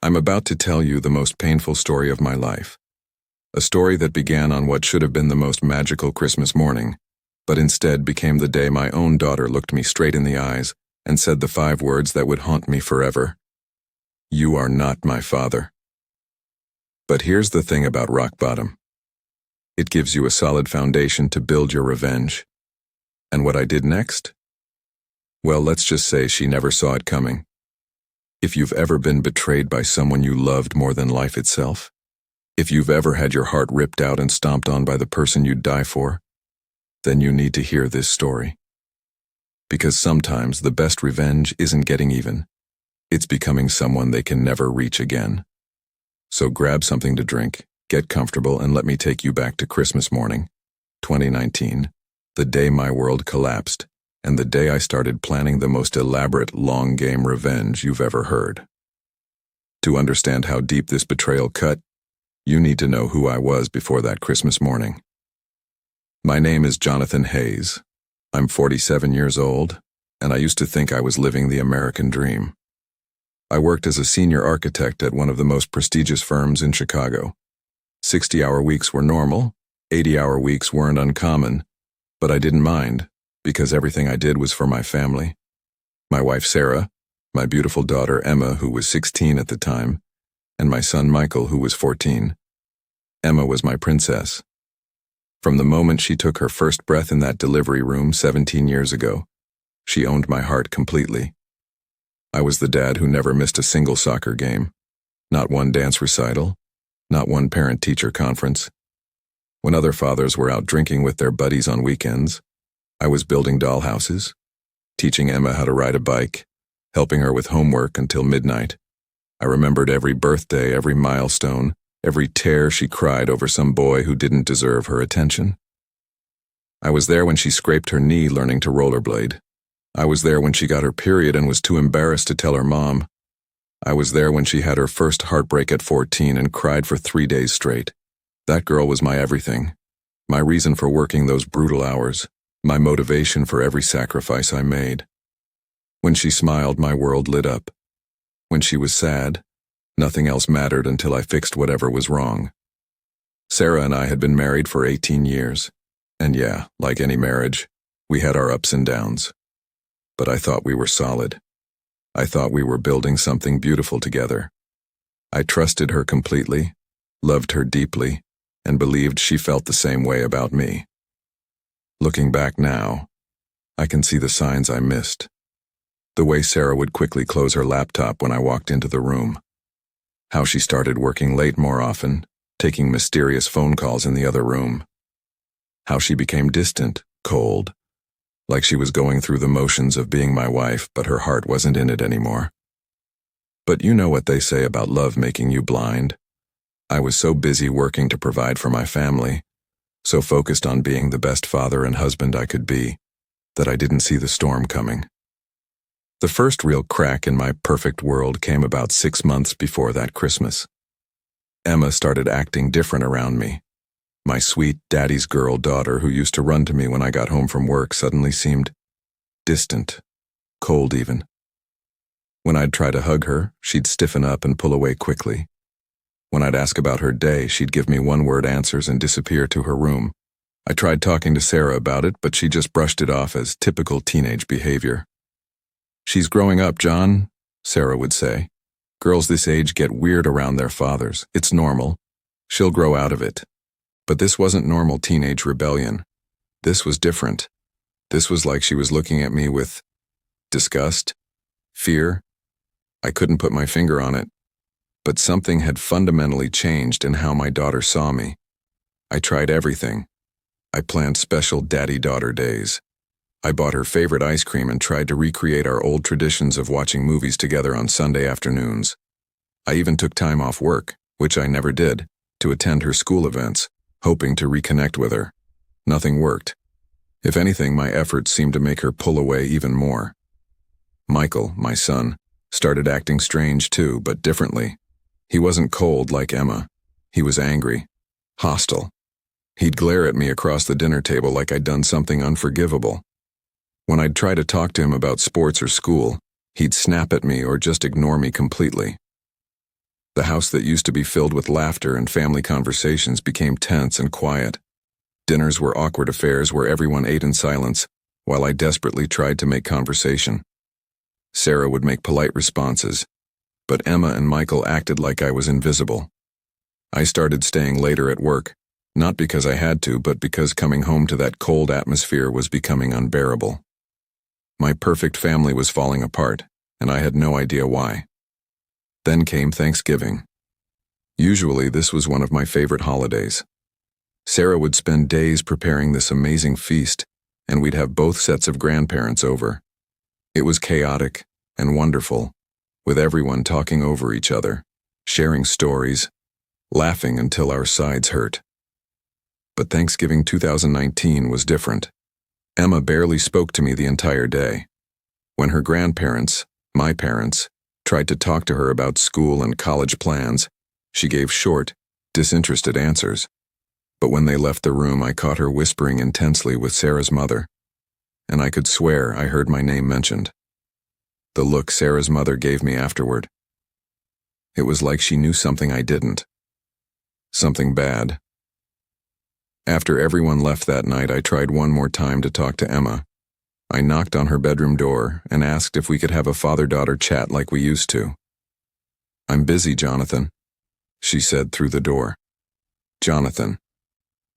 I'm about to tell you the most painful story of my life. A story that began on what should have been the most magical Christmas morning, but instead became the day my own daughter looked me straight in the eyes and said the 5 words that would haunt me forever. You are not my father. But here's the thing about rock bottom. It gives you a solid foundation to build your revenge. And what I did next? Well, let's just say she never saw it coming. If you've ever been betrayed by someone you loved more than life itself, if you've ever had your heart ripped out and stomped on by the person you'd die for, then you need to hear this story. Because sometimes the best revenge isn't getting even. It's becoming someone they can never reach again. So grab something to drink, get comfortable, and let me take you back to Christmas morning, 2019, the day my world collapsed, and the day I started planning the most elaborate long-game revenge you've ever heard. To understand how deep this betrayal cut, you need to know who I was before that Christmas morning. My name is Jonathan Hayes. I'm 47 years old, and I used to think I was living the American dream. I worked as a senior architect at one of the most prestigious firms in Chicago. 60-hour weeks were normal, 80-hour weeks weren't uncommon, but I didn't mind, because everything I did was for my family. My wife Sarah, my beautiful daughter Emma, who was 16 at the time, and my son Michael, who was 14. Emma was my princess. From the moment she took her first breath in that delivery room 17 years ago, she owned my heart completely. I was the dad who never missed a single soccer game, not one dance recital, not one parent-teacher conference. When other fathers were out drinking with their buddies on weekends, I was building dollhouses, teaching Emma how to ride a bike, helping her with homework until midnight. I remembered every birthday, every milestone, every tear she cried over some boy who didn't deserve her attention. I was there when she scraped her knee learning to rollerblade. I was there when she got her period and was too embarrassed to tell her mom. I was there when she had her first heartbreak at 14 and cried for 3 days straight. That girl was my everything, my reason for working those brutal hours, my motivation for every sacrifice I made. When she smiled, my world lit up. When she was sad, nothing else mattered until I fixed whatever was wrong. Sarah and I had been married for 18 years, and yeah, like any marriage, we had our ups and downs. But I thought we were solid. I thought we were building something beautiful together. I trusted her completely, loved her deeply, and believed she felt the same way about me. Looking back now, I can see the signs I missed. The way Sarah would quickly close her laptop when I walked into the room. How she started working late more often, taking mysterious phone calls in the other room. How she became distant, cold, like she was going through the motions of being my wife, but her heart wasn't in it anymore. But you know what they say about love making you blind. I was so busy working to provide for my family, so focused on being the best father and husband I could be, that I didn't see the storm coming. The first real crack in my perfect world came about 6 months before that Christmas. Emma started acting different around me. My sweet daddy's girl daughter, who used to run to me when I got home from work, suddenly seemed distant, cold even. When I'd try to hug her, she'd stiffen up and pull away quickly. When I'd ask about her day, she'd give me one-word answers and disappear to her room. I tried talking to Sarah about it, but she just brushed it off as typical teenage behavior. "She's growing up, John," Sarah would say. "Girls this age get weird around their fathers. It's normal. She'll grow out of it." But this wasn't normal teenage rebellion. This was different. This was like she was looking at me with disgust, fear. I couldn't put my finger on it. But something had fundamentally changed in how my daughter saw me. I tried everything. I planned special daddy-daughter days. I bought her favorite ice cream and tried to recreate our old traditions of watching movies together on Sunday afternoons. I even took time off work, which I never did, to attend her school events, hoping to reconnect with her. Nothing worked. If anything, my efforts seemed to make her pull away even more. Michael, my son, started acting strange too, but differently. He wasn't cold like Emma. He was angry, hostile. He'd glare at me across the dinner table like I'd done something unforgivable. When I'd try to talk to him about sports or school, he'd snap at me or just ignore me completely. The house that used to be filled with laughter and family conversations became tense and quiet. Dinners were awkward affairs where everyone ate in silence, while I desperately tried to make conversation. Sarah would make polite responses, but Emma and Michael acted like I was invisible. I started staying later at work, not because I had to, but because coming home to that cold atmosphere was becoming unbearable. My perfect family was falling apart, and I had no idea why. Then came Thanksgiving. Usually this was one of my favorite holidays. Sarah would spend days preparing this amazing feast, and we'd have both sets of grandparents over. It was chaotic and wonderful, with everyone talking over each other, sharing stories, laughing until our sides hurt. But Thanksgiving 2019 was different. Emma barely spoke to me the entire day. When her grandparents, my parents, tried to talk to her about school and college plans, she gave short, disinterested answers. But when they left the room, I caught her whispering intensely with Sarah's mother, and I could swear I heard my name mentioned. The look Sarah's mother gave me afterward. It was like she knew something I didn't. Something bad. After everyone left that night, I tried one more time to talk to Emma. I knocked on her bedroom door and asked if we could have a father-daughter chat like we used to. "I'm busy, Jonathan," she said through the door. Jonathan.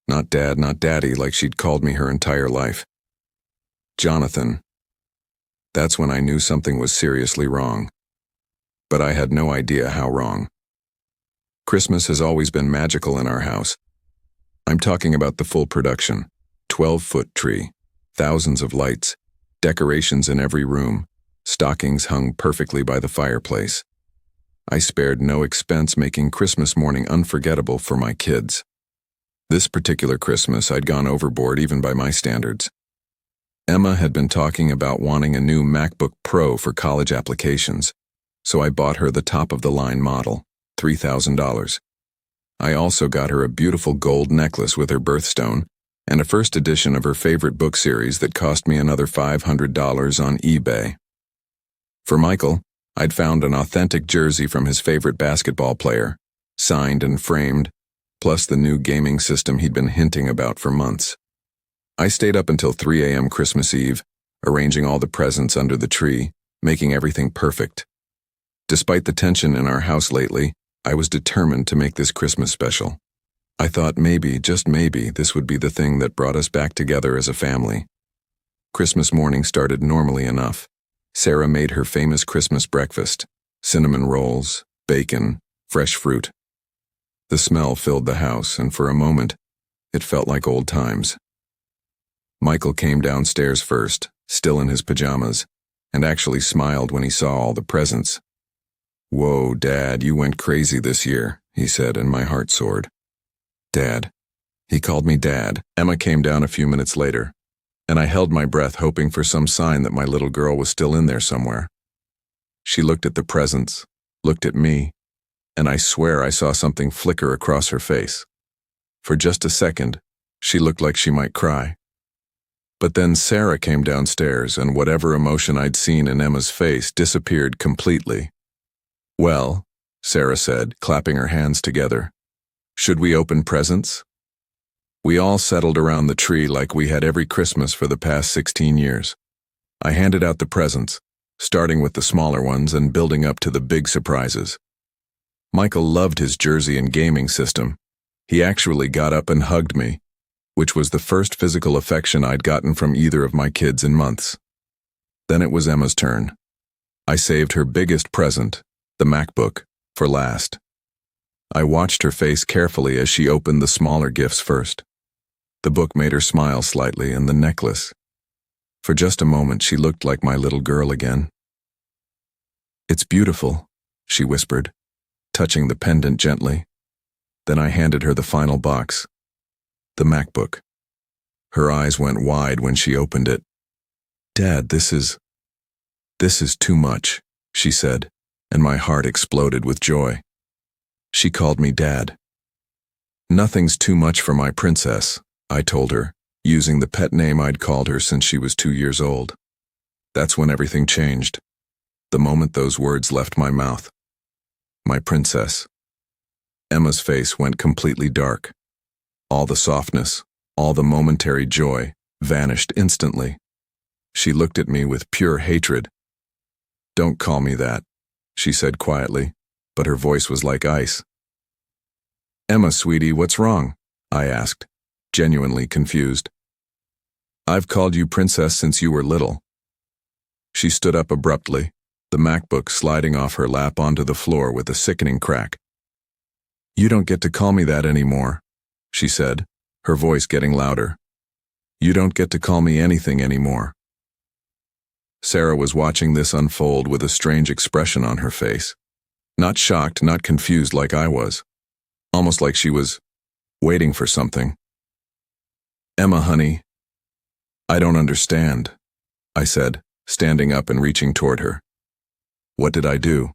Not Dad, not Daddy, like she'd called me her entire life. Jonathan. That's when I knew something was seriously wrong. But I had no idea how wrong. Christmas has always been magical in our house. I'm talking about the full production, 12-foot tree, thousands of lights, decorations in every room, stockings hung perfectly by the fireplace. I spared no expense making Christmas morning unforgettable for my kids. This particular Christmas, I'd gone overboard even by my standards. Emma had been talking about wanting a new MacBook Pro for college applications, so I bought her the top-of-the-line model, $3,000. I also got her a beautiful gold necklace with her birthstone and a first edition of her favorite book series that cost me another $500 on eBay. For Michael, I'd found an authentic jersey from his favorite basketball player, signed and framed, plus the new gaming system he'd been hinting about for months. I stayed up until 3 a.m. Christmas Eve, arranging all the presents under the tree, making everything perfect. Despite the tension in our house lately, I was determined to make this Christmas special. I thought maybe, just maybe, this would be the thing that brought us back together as a family. Christmas morning started normally enough. Sarah made her famous Christmas breakfast, cinnamon rolls, bacon, fresh fruit. The smell filled the house, and for a moment, it felt like old times. Michael came downstairs first, still in his pajamas, and actually smiled when he saw all the presents. "Whoa, Dad, you went crazy this year," he said, and my heart soared. Dad. He called me Dad. Emma came down a few minutes later, and I held my breath hoping for some sign that my little girl was still in there somewhere. She looked at the presents, looked at me, and I swear I saw something flicker across her face. For just a second, she looked like she might cry. But then Sarah came downstairs, and whatever emotion I'd seen in Emma's face disappeared completely. "Well," Sarah said, clapping her hands together, "should we open presents?" We all settled around the tree like we had every Christmas for the past 16 years. I handed out the presents, starting with the smaller ones and building up to the big surprises. Michael loved his jersey and gaming system. He actually got up and hugged me, which was the first physical affection I'd gotten from either of my kids in months. Then it was Emma's turn. I saved her biggest present, the MacBook, for last. I watched her face carefully as she opened the smaller gifts first. The book made her smile slightly, and the necklace. For just a moment, she looked like my little girl again. "It's beautiful," she whispered, touching the pendant gently. Then I handed her the final box, the MacBook. Her eyes went wide when she opened it. "Dad, this is too much," she said, and my heart exploded with joy. She called me Dad. "Nothing's too much for my princess," I told her, using the pet name I'd called her since she was 2 years old. That's when everything changed. The moment those words left my mouth. My princess. Emma's face went completely dark. All the softness, all the momentary joy, vanished instantly. She looked at me with pure hatred. "Don't call me that," she said quietly, but her voice was like ice. "Emma, sweetie, what's wrong?" I asked, genuinely confused. "I've called you princess since you were little." She stood up abruptly, the MacBook sliding off her lap onto the floor with a sickening crack. "You don't get to call me that anymore," she said, her voice getting louder. "You don't get to call me anything anymore." Sarah was watching this unfold with a strange expression on her face. Not shocked, not confused like I was. Almost like she was waiting for something. "Emma, honey, I don't understand," I said, standing up and reaching toward her. "What did I do?"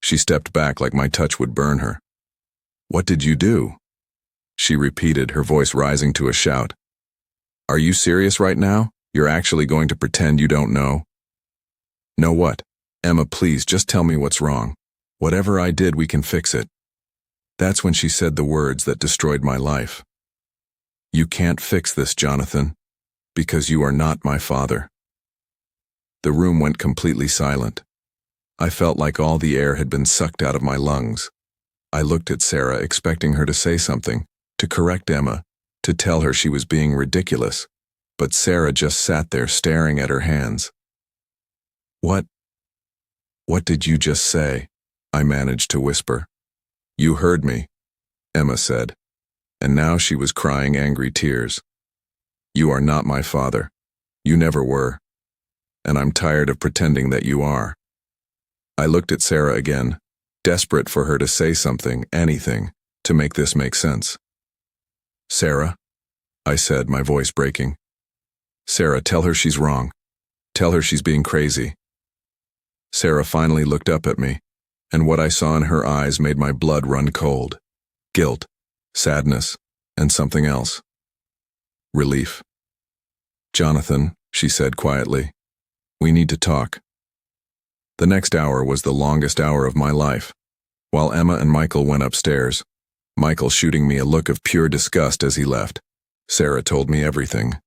She stepped back like my touch would burn her. "What did you do?" she repeated, her voice rising to a shout. "Are you serious right now? You're actually going to pretend you don't know?" "Know what? Emma, please, just tell me what's wrong. Whatever I did, we can fix it." That's when she said the words that destroyed my life. "You can't fix this, Jonathan, because you are not my father." The room went completely silent. I felt like all the air had been sucked out of my lungs. I looked at Sarah, expecting her to say something, to correct Emma, to tell her she was being ridiculous, but Sarah just sat there staring at her hands. What did you just say?" I managed to whisper. "You heard me," Emma said, and now she was crying angry tears. "You are not my father. You never were. And I'm tired of pretending that you are." I looked at Sarah again, desperate for her to say something, anything, to make this make sense. "Sarah," I said, my voice breaking. "Sarah, tell her she's wrong. Tell her she's being crazy." Sarah finally looked up at me, and what I saw in her eyes made my blood run cold. Guilt, sadness, and something else. Relief. "Jonathan," she said quietly, "we need to talk." The next hour was the longest hour of my life. While Emma and Michael went upstairs, Michael shooting me a look of pure disgust as he left, Sarah told me everything.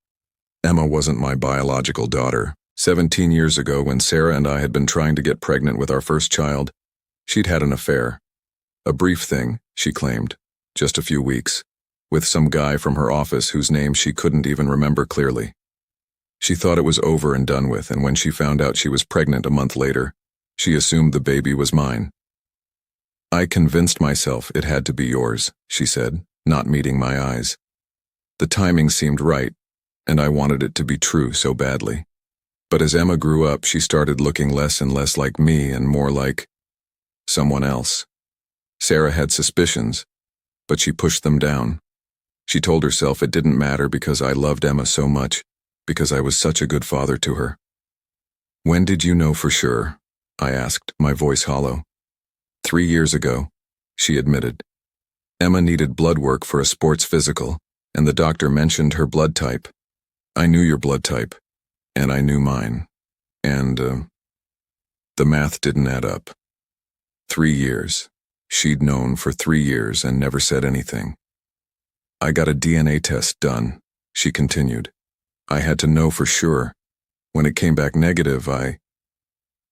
Emma wasn't my biological daughter. 17 years ago, when Sarah and I had been trying to get pregnant with our first child, she'd had an affair. A brief thing, she claimed, just a few weeks, with some guy from her office whose name she couldn't even remember clearly. She thought it was over and done with, and when she found out she was pregnant a month later, she assumed the baby was mine. "I convinced myself it had to be yours," she said, not meeting my eyes. "The timing seemed right, and I wanted it to be true so badly. But as Emma grew up, she started looking less and less like me and more like someone else." Sarah had suspicions, but she pushed them down. She told herself it didn't matter because I loved Emma so much, because I was such a good father to her. "When did you know for sure?" I asked, my voice hollow. 3 years ago," she admitted. "Emma needed blood work for a sports physical, and the doctor mentioned her blood type. I knew your blood type, and I knew mine. And, the math didn't add up. 3 years. She'd known for 3 years and never said anything. I got a DNA test done," she continued. "I had to know for sure. When it came back negative, I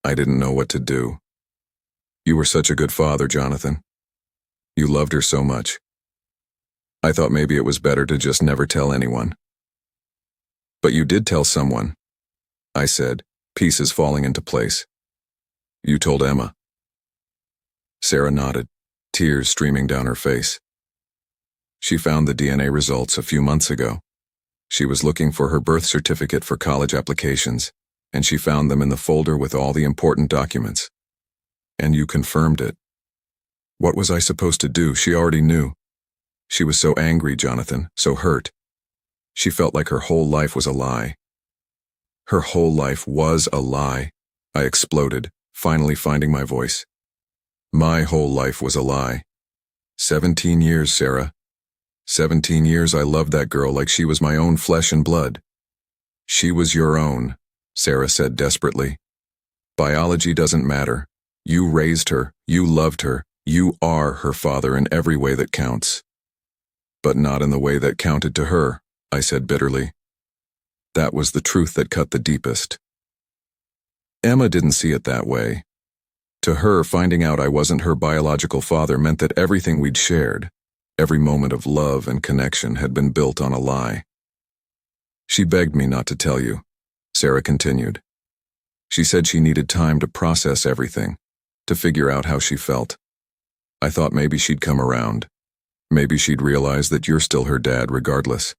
didn't know what to do. You were such a good father, Jonathan. You loved her so much. I thought maybe it was better to just never tell anyone." "But you did tell someone," I said, pieces falling into place. "You told Emma." Sarah nodded, tears streaming down her face. "She found the DNA results a few months ago. She was looking for her birth certificate for college applications, and she found them in the folder with all the important documents. And you confirmed it. What was I supposed to do? She already knew. She was so angry, Jonathan, so hurt. She felt like her whole life was a lie." "Her whole life was a lie," I exploded, finally finding my voice. "My whole life was a lie. 17 years, Sarah. 17 years I loved that girl like she was my own flesh and blood." "She was your own," Sarah said desperately. "Biology doesn't matter. You raised her, you loved her, You are her father in every way that counts. But not in the way that counted to her, I said bitterly. That was the truth that cut the deepest. Emma didn't see it that way. To her, finding out I wasn't her biological father meant that everything we'd shared, every moment of love and connection, had been built on a lie. She begged me not to tell you, Sarah continued. She said she needed time to process everything, to figure out how she felt. I thought maybe she'd come around. Maybe she'd realize that you're still her dad regardless.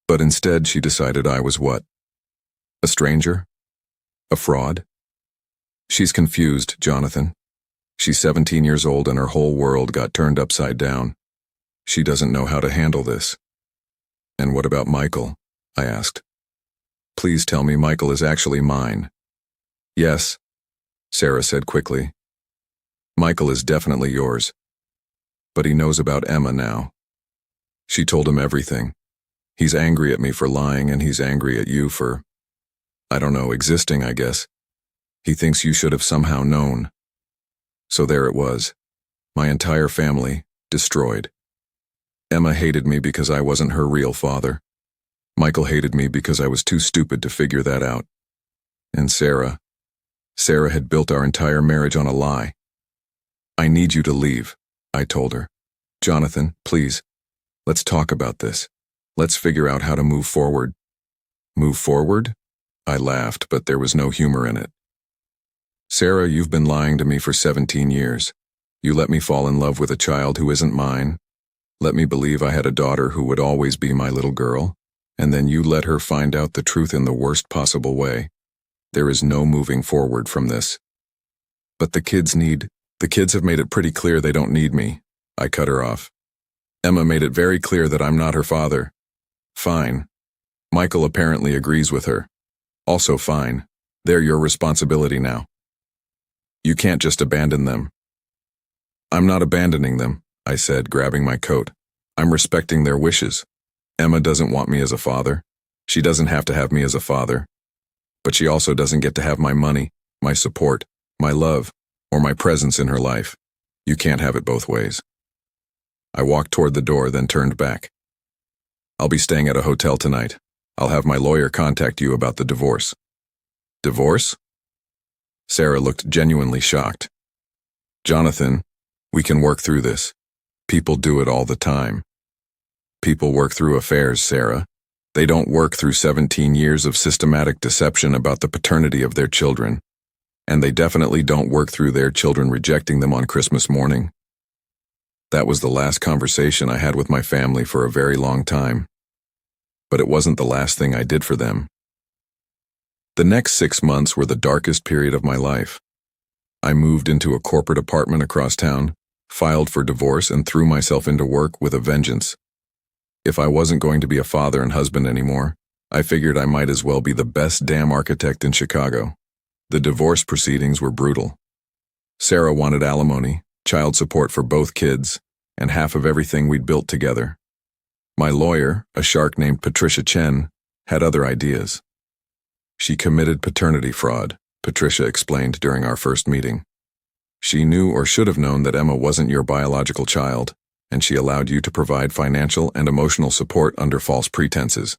But instead she decided I was what? A stranger? A fraud? She's confused, Jonathan. She's 17 years old and her whole world got turned upside down. She doesn't know how to handle this. And what about Michael? I asked. Please tell me Michael is actually mine. Yes, Sarah said quickly. Michael is definitely yours. But he knows about Emma now. She told him everything. He's angry at me for lying and he's angry at you for, I don't know, existing, I guess. He thinks you should have somehow known. So there it was. My entire family, destroyed. Emma hated me because I wasn't her real father. Michael hated me because I was too stupid to figure that out. And Sarah had built our entire marriage on a lie. I need you to leave, I told her. Jonathan, please, let's talk about this. Let's figure out how to move forward. Move forward? I laughed, but there was no humor in it. Sarah, you've been lying to me for 17 years. You let me fall in love with a child who isn't mine. Let me believe I had a daughter who would always be my little girl. And then you let her find out the truth in the worst possible way. There is no moving forward from this. But the kids have made it pretty clear they don't need me. I cut her off. Emma made it very clear that I'm not her father. Fine. Michael apparently agrees with her. Also fine. They're your responsibility now. You can't just abandon them. I'm not abandoning them, I said, grabbing my coat. I'm respecting their wishes. Emma doesn't want me as a father. She doesn't have to have me as a father. But she also doesn't get to have my money, my support, my love, or my presence in her life. You can't have it both ways. I walked toward the door, then turned back. I'll be staying at a hotel tonight. I'll have my lawyer contact you about the divorce. Divorce? Sarah looked genuinely shocked. Jonathan, we can work through this. People do it all the time. People work through affairs, Sarah. They don't work through 17 years of systematic deception about the paternity of their children. And they definitely don't work through their children rejecting them on Christmas morning. That was the last conversation I had with my family for a very long time. But it wasn't the last thing I did for them. The next 6 months were the darkest period of my life. I moved into a corporate apartment across town, filed for divorce, and threw myself into work with a vengeance. If I wasn't going to be a father and husband anymore, I figured I might as well be the best damn architect in Chicago. The divorce proceedings were brutal. Sarah wanted alimony, child support for both kids, and half of everything we'd built together. My lawyer, a shark named Patricia Chen, had other ideas. She committed paternity fraud, Patricia explained during our first meeting. She knew or should have known that Emma wasn't your biological child, and she allowed you to provide financial and emotional support under false pretenses.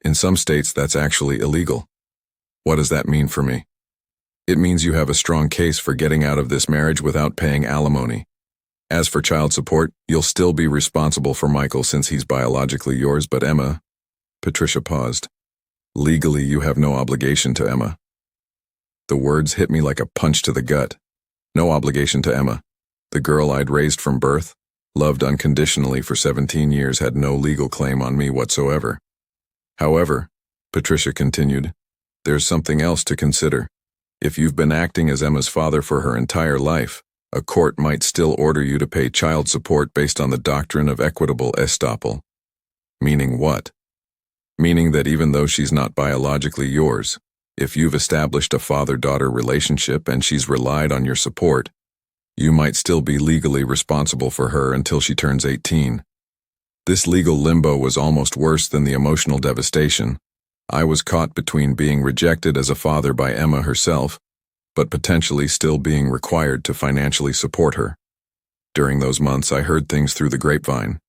In some states, that's actually illegal. What does that mean for me? It means you have a strong case for getting out of this marriage without paying alimony. As for child support, you'll still be responsible for Michael since he's biologically yours, but Emma, Patricia paused. Legally, you have no obligation to Emma. The words hit me like a punch to the gut. No obligation to Emma. The girl I'd raised from birth, loved unconditionally for 17 years, had no legal claim on me whatsoever. However, Patricia continued, there's something else to consider. If you've been acting as Emma's father for her entire life, a court might still order you to pay child support based on the doctrine of equitable estoppel. Meaning what? Meaning that even though she's not biologically yours, if you've established a father-daughter relationship and she's relied on your support, you might still be legally responsible for her until she turns 18. This legal limbo was almost worse than the emotional devastation. I was caught between being rejected as a father by Emma herself, but potentially still being required to financially support her. During those months, I heard things through the grapevine.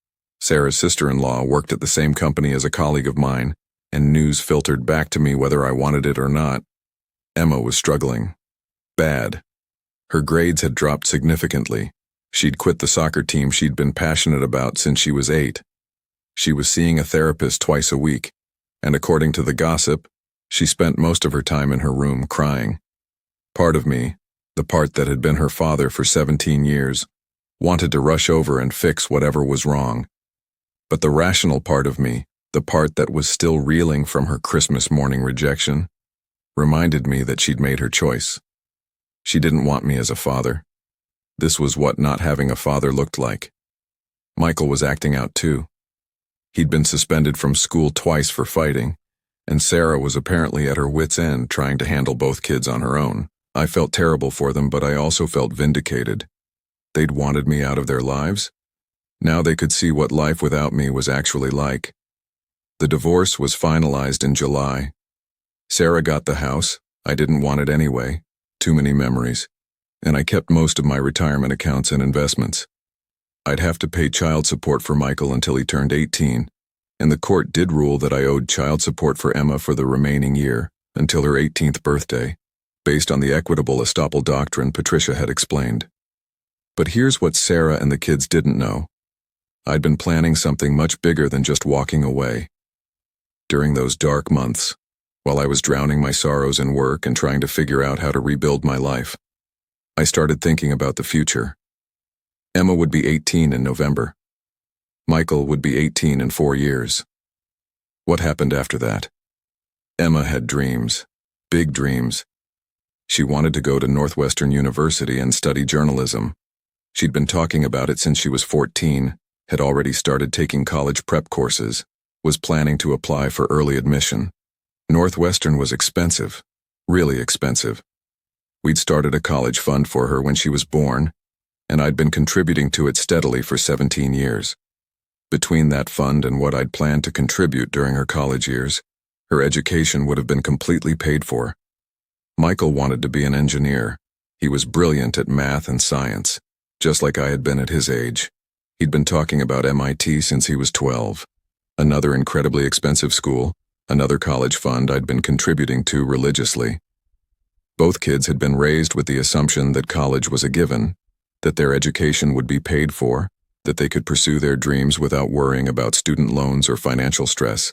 Sarah's sister-in-law worked at the same company as a colleague of mine, and news filtered back to me whether I wanted it or not. Emma was struggling. Bad. Her grades had dropped significantly. She'd quit the soccer team she'd been passionate about since she was 8. She was seeing a therapist twice a week, and according to the gossip, she spent most of her time in her room crying. Part of me, the part that had been her father for 17 years, wanted to rush over and fix whatever was wrong. But the rational part of me, the part that was still reeling from her Christmas morning rejection, reminded me that she'd made her choice. She didn't want me as a father. This was what not having a father looked like. Michael was acting out too. He'd been suspended from school twice for fighting, and Sarah was apparently at her wit's end trying to handle both kids on her own. I felt terrible for them, but I also felt vindicated. They'd wanted me out of their lives. Now they could see what life without me was actually like. The divorce was finalized in July. Sarah got the house. I didn't want it anyway. Too many memories. And I kept most of my retirement accounts and investments. I'd have to pay child support for Michael until he turned 18, and the court did rule that I owed child support for Emma for the remaining year, until her 18th birthday, based on the equitable estoppel doctrine Patricia had explained. But here's what Sarah and the kids didn't know. I'd been planning something much bigger than just walking away. During those dark months, while I was drowning my sorrows in work and trying to figure out how to rebuild my life, I started thinking about the future. Emma would be 18 in November. Michael would be 18 in 4 years. What happened after that? Emma had dreams, big dreams. She wanted to go to Northwestern University and study journalism. She'd been talking about it since she was 14, had already started taking college prep courses, was planning to apply for early admission. Northwestern was expensive, really expensive. We'd started a college fund for her when she was born, and I'd been contributing to it steadily for 17 years. Between that fund and what I'd planned to contribute during her college years, her education would have been completely paid for. Michael wanted to be an engineer. He was brilliant at math and science, just like I had been at his age. He'd been talking about MIT since he was 12. Another incredibly expensive school, another college fund I'd been contributing to religiously. Both kids had been raised with the assumption that college was a given, that their education would be paid for, that they could pursue their dreams without worrying about student loans or financial stress.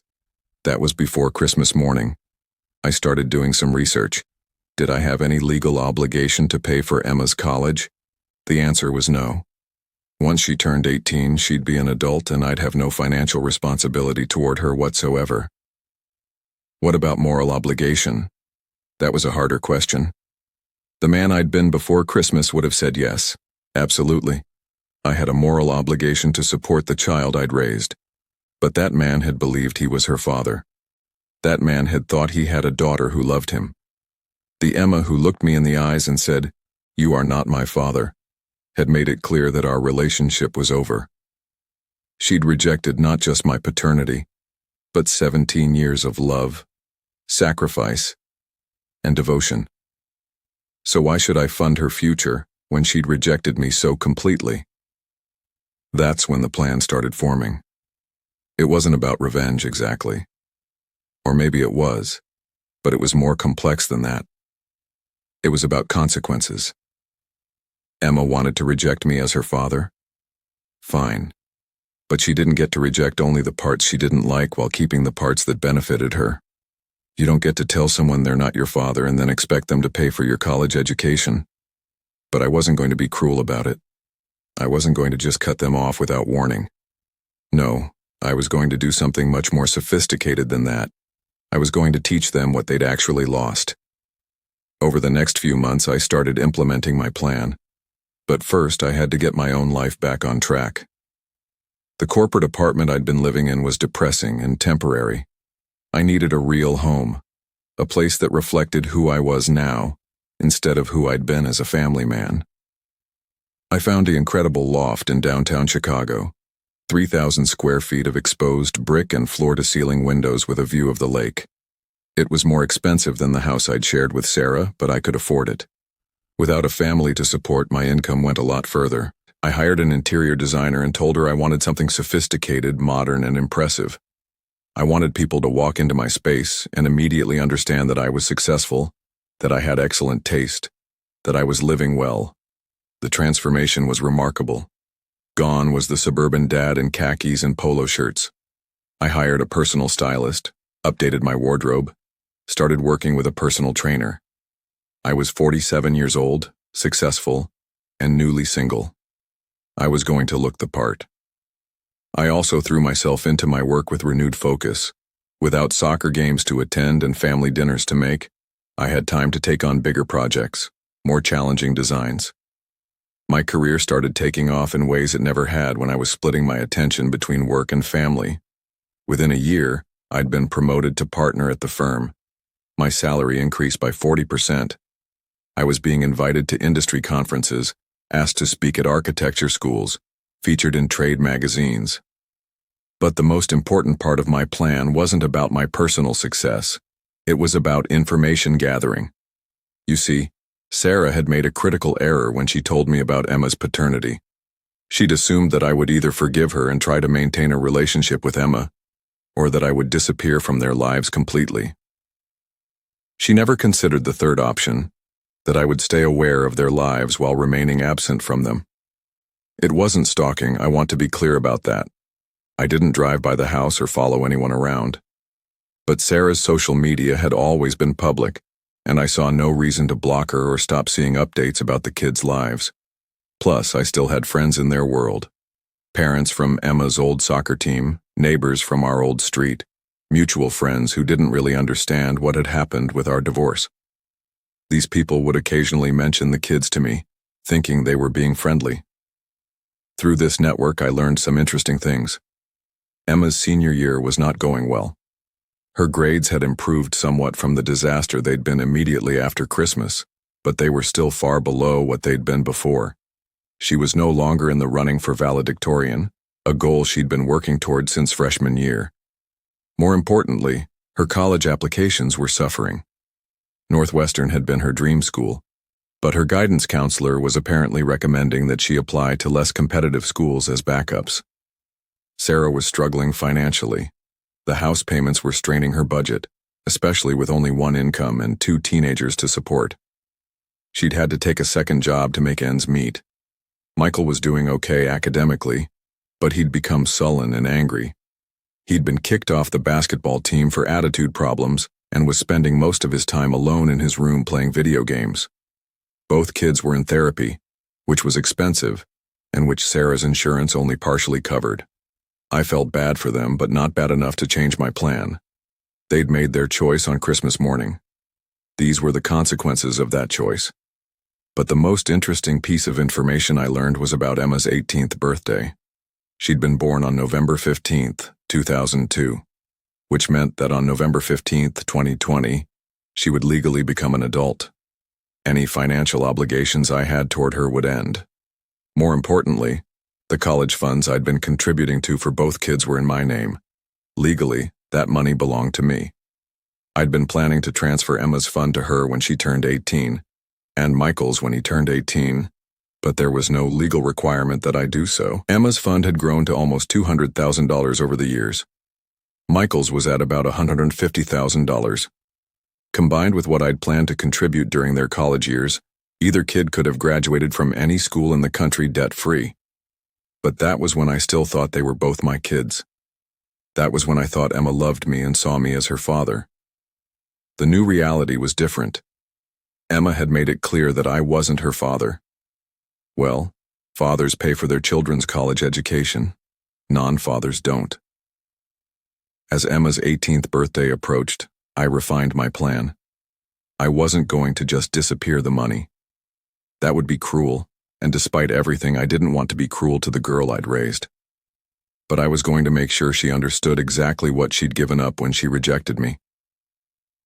That was before Christmas morning. I started doing some research. Did I have any legal obligation to pay for Emma's college? The answer was no. Once she turned 18, she'd be an adult and I'd have no financial responsibility toward her whatsoever. What about moral obligation? That was a harder question. The man I'd been before Christmas would have said yes, absolutely. I had a moral obligation to support the child I'd raised. But that man had believed he was her father. That man had thought he had a daughter who loved him. The Emma who looked me in the eyes and said, "You are not my father," had made it clear that our relationship was over. She'd rejected not just my paternity, but 17 years of love, sacrifice, and devotion. So why should I fund her future when she'd rejected me so completely? That's when the plan started forming. It wasn't about revenge exactly. Or maybe it was, but it was more complex than that. It was about consequences. Emma wanted to reject me as her father. Fine. But she didn't get to reject only the parts she didn't like while keeping the parts that benefited her. You don't get to tell someone they're not your father and then expect them to pay for your college education. But I wasn't going to be cruel about it. I wasn't going to just cut them off without warning. No, I was going to do something much more sophisticated than that. I was going to teach them what they'd actually lost. Over the next few months, I started implementing my plan. But first, I had to get my own life back on track. The corporate apartment I'd been living in was depressing and temporary. I needed a real home, a place that reflected who I was now, instead of who I'd been as a family man. I found the incredible loft in downtown Chicago, 3,000 square feet of exposed brick and floor-to-ceiling windows with a view of the lake. It was more expensive than the house I'd shared with Sarah, but I could afford it. Without a family to support, my income went a lot further. I hired an interior designer and told her I wanted something sophisticated, modern, and impressive. I wanted people to walk into my space and immediately understand that I was successful, that I had excellent taste, that I was living well. The transformation was remarkable. Gone was the suburban dad in khakis and polo shirts. I hired a personal stylist, updated my wardrobe, started working with a personal trainer. I was 47 years old, successful, and newly single. I was going to look the part. I also threw myself into my work with renewed focus. Without soccer games to attend and family dinners to make, I had time to take on bigger projects, more challenging designs. My career started taking off in ways it never had when I was splitting my attention between work and family. Within a year, I'd been promoted to partner at the firm. My salary increased by 40%. I was being invited to industry conferences, asked to speak at architecture schools, featured in trade magazines. But the most important part of my plan wasn't about my personal success. It was about information gathering. You see, Sarah had made a critical error when she told me about Emma's paternity. She'd assumed that I would either forgive her and try to maintain a relationship with Emma, or that I would disappear from their lives completely. She never considered the third option, that I would stay aware of their lives while remaining absent from them. It wasn't stalking, I want to be clear about that. I didn't drive by the house or follow anyone around. But Sarah's social media had always been public, and I saw no reason to block her or stop seeing updates about the kids' lives. Plus, I still had friends in their world. Parents from Emma's old soccer team, neighbors from our old street, mutual friends who didn't really understand what had happened with our divorce. These people would occasionally mention the kids to me, thinking they were being friendly. Through this network, I learned some interesting things. Emma's senior year was not going well. Her grades had improved somewhat from the disaster they'd been immediately after Christmas, but they were still far below what they'd been before. She was no longer in the running for valedictorian, a goal she'd been working toward since freshman year. More importantly, her college applications were suffering. Northwestern had been her dream school, but her guidance counselor was apparently recommending that she apply to less competitive schools as backups. Sarah was struggling financially. The house payments were straining her budget, especially with only one income and 2 teenagers to support. She'd had to take a second job to make ends meet. Michael was doing okay academically, but he'd become sullen and angry. He'd been kicked off the basketball team for attitude problems and was spending most of his time alone in his room playing video games. Both kids were in therapy, which was expensive, and which Sarah's insurance only partially covered. I felt bad for them, but not bad enough to change my plan. They'd made their choice on Christmas morning. These were the consequences of that choice. But the most interesting piece of information I learned was about Emma's 18th birthday. She'd been born on November 15th, 2002. Which meant that on November 15, 2020, she would legally become an adult. Any financial obligations I had toward her would end. More importantly, the college funds I'd been contributing to for both kids were in my name. Legally, that money belonged to me. I'd been planning to transfer Emma's fund to her when she turned 18, and Michael's when he turned 18, but there was no legal requirement that I do so. Emma's fund had grown to almost $200,000 over the years. Michael's was at about $150,000. Combined with what I'd planned to contribute during their college years, either kid could have graduated from any school in the country debt-free. But that was when I still thought they were both my kids. That was when I thought Emma loved me and saw me as her father. The new reality was different. Emma had made it clear that I wasn't her father. Well, fathers pay for their children's college education. Non-fathers don't. As Emma's 18th birthday approached, I refined my plan. I wasn't going to just disappear the money. That would be cruel, and despite everything, I didn't want to be cruel to the girl I'd raised. But I was going to make sure she understood exactly what she'd given up when she rejected me.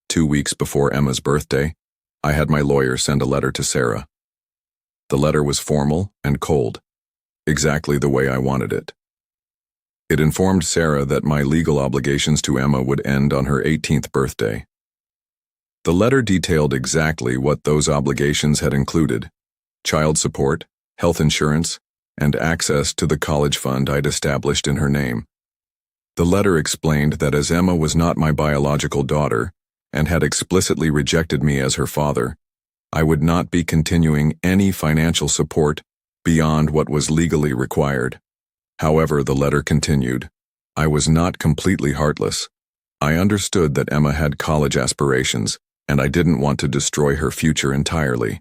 2 weeks before Emma's birthday, I had my lawyer send a letter to Sarah. The letter was formal and cold, exactly the way I wanted it. It informed Sarah that my legal obligations to Emma would end on her 18th birthday. The letter detailed exactly what those obligations had included: child support, health insurance, and access to the college fund I'd established in her name. The letter explained that as Emma was not my biological daughter and had explicitly rejected me as her father, I would not be continuing any financial support beyond what was legally required. However, the letter continued, I was not completely heartless. I understood that Emma had college aspirations, and I didn't want to destroy her future entirely.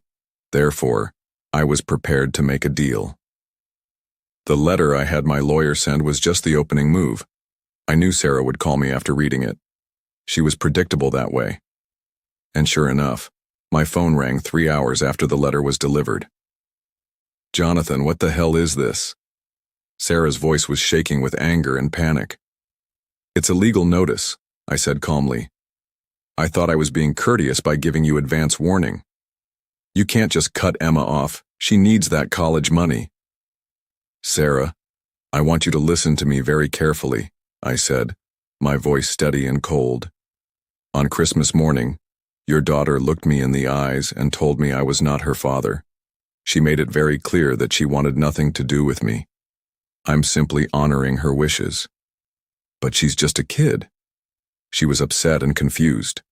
Therefore, I was prepared to make a deal. The letter I had my lawyer send was just the opening move. I knew Sarah would call me after reading it. She was predictable that way. And sure enough, my phone rang 3 hours after the letter was delivered. Jonathan, what the hell is this? Sarah's voice was shaking with anger and panic. It's a legal notice, I said calmly. I thought I was being courteous by giving you advance warning. You can't just cut Emma off. She needs that college money. Sarah, I want you to listen to me very carefully, I said, my voice steady and cold. On Christmas morning, your daughter looked me in the eyes and told me I was not her father. She made it very clear that she wanted nothing to do with me. I'm simply honoring her wishes. But she's just a kid. She was upset and confused.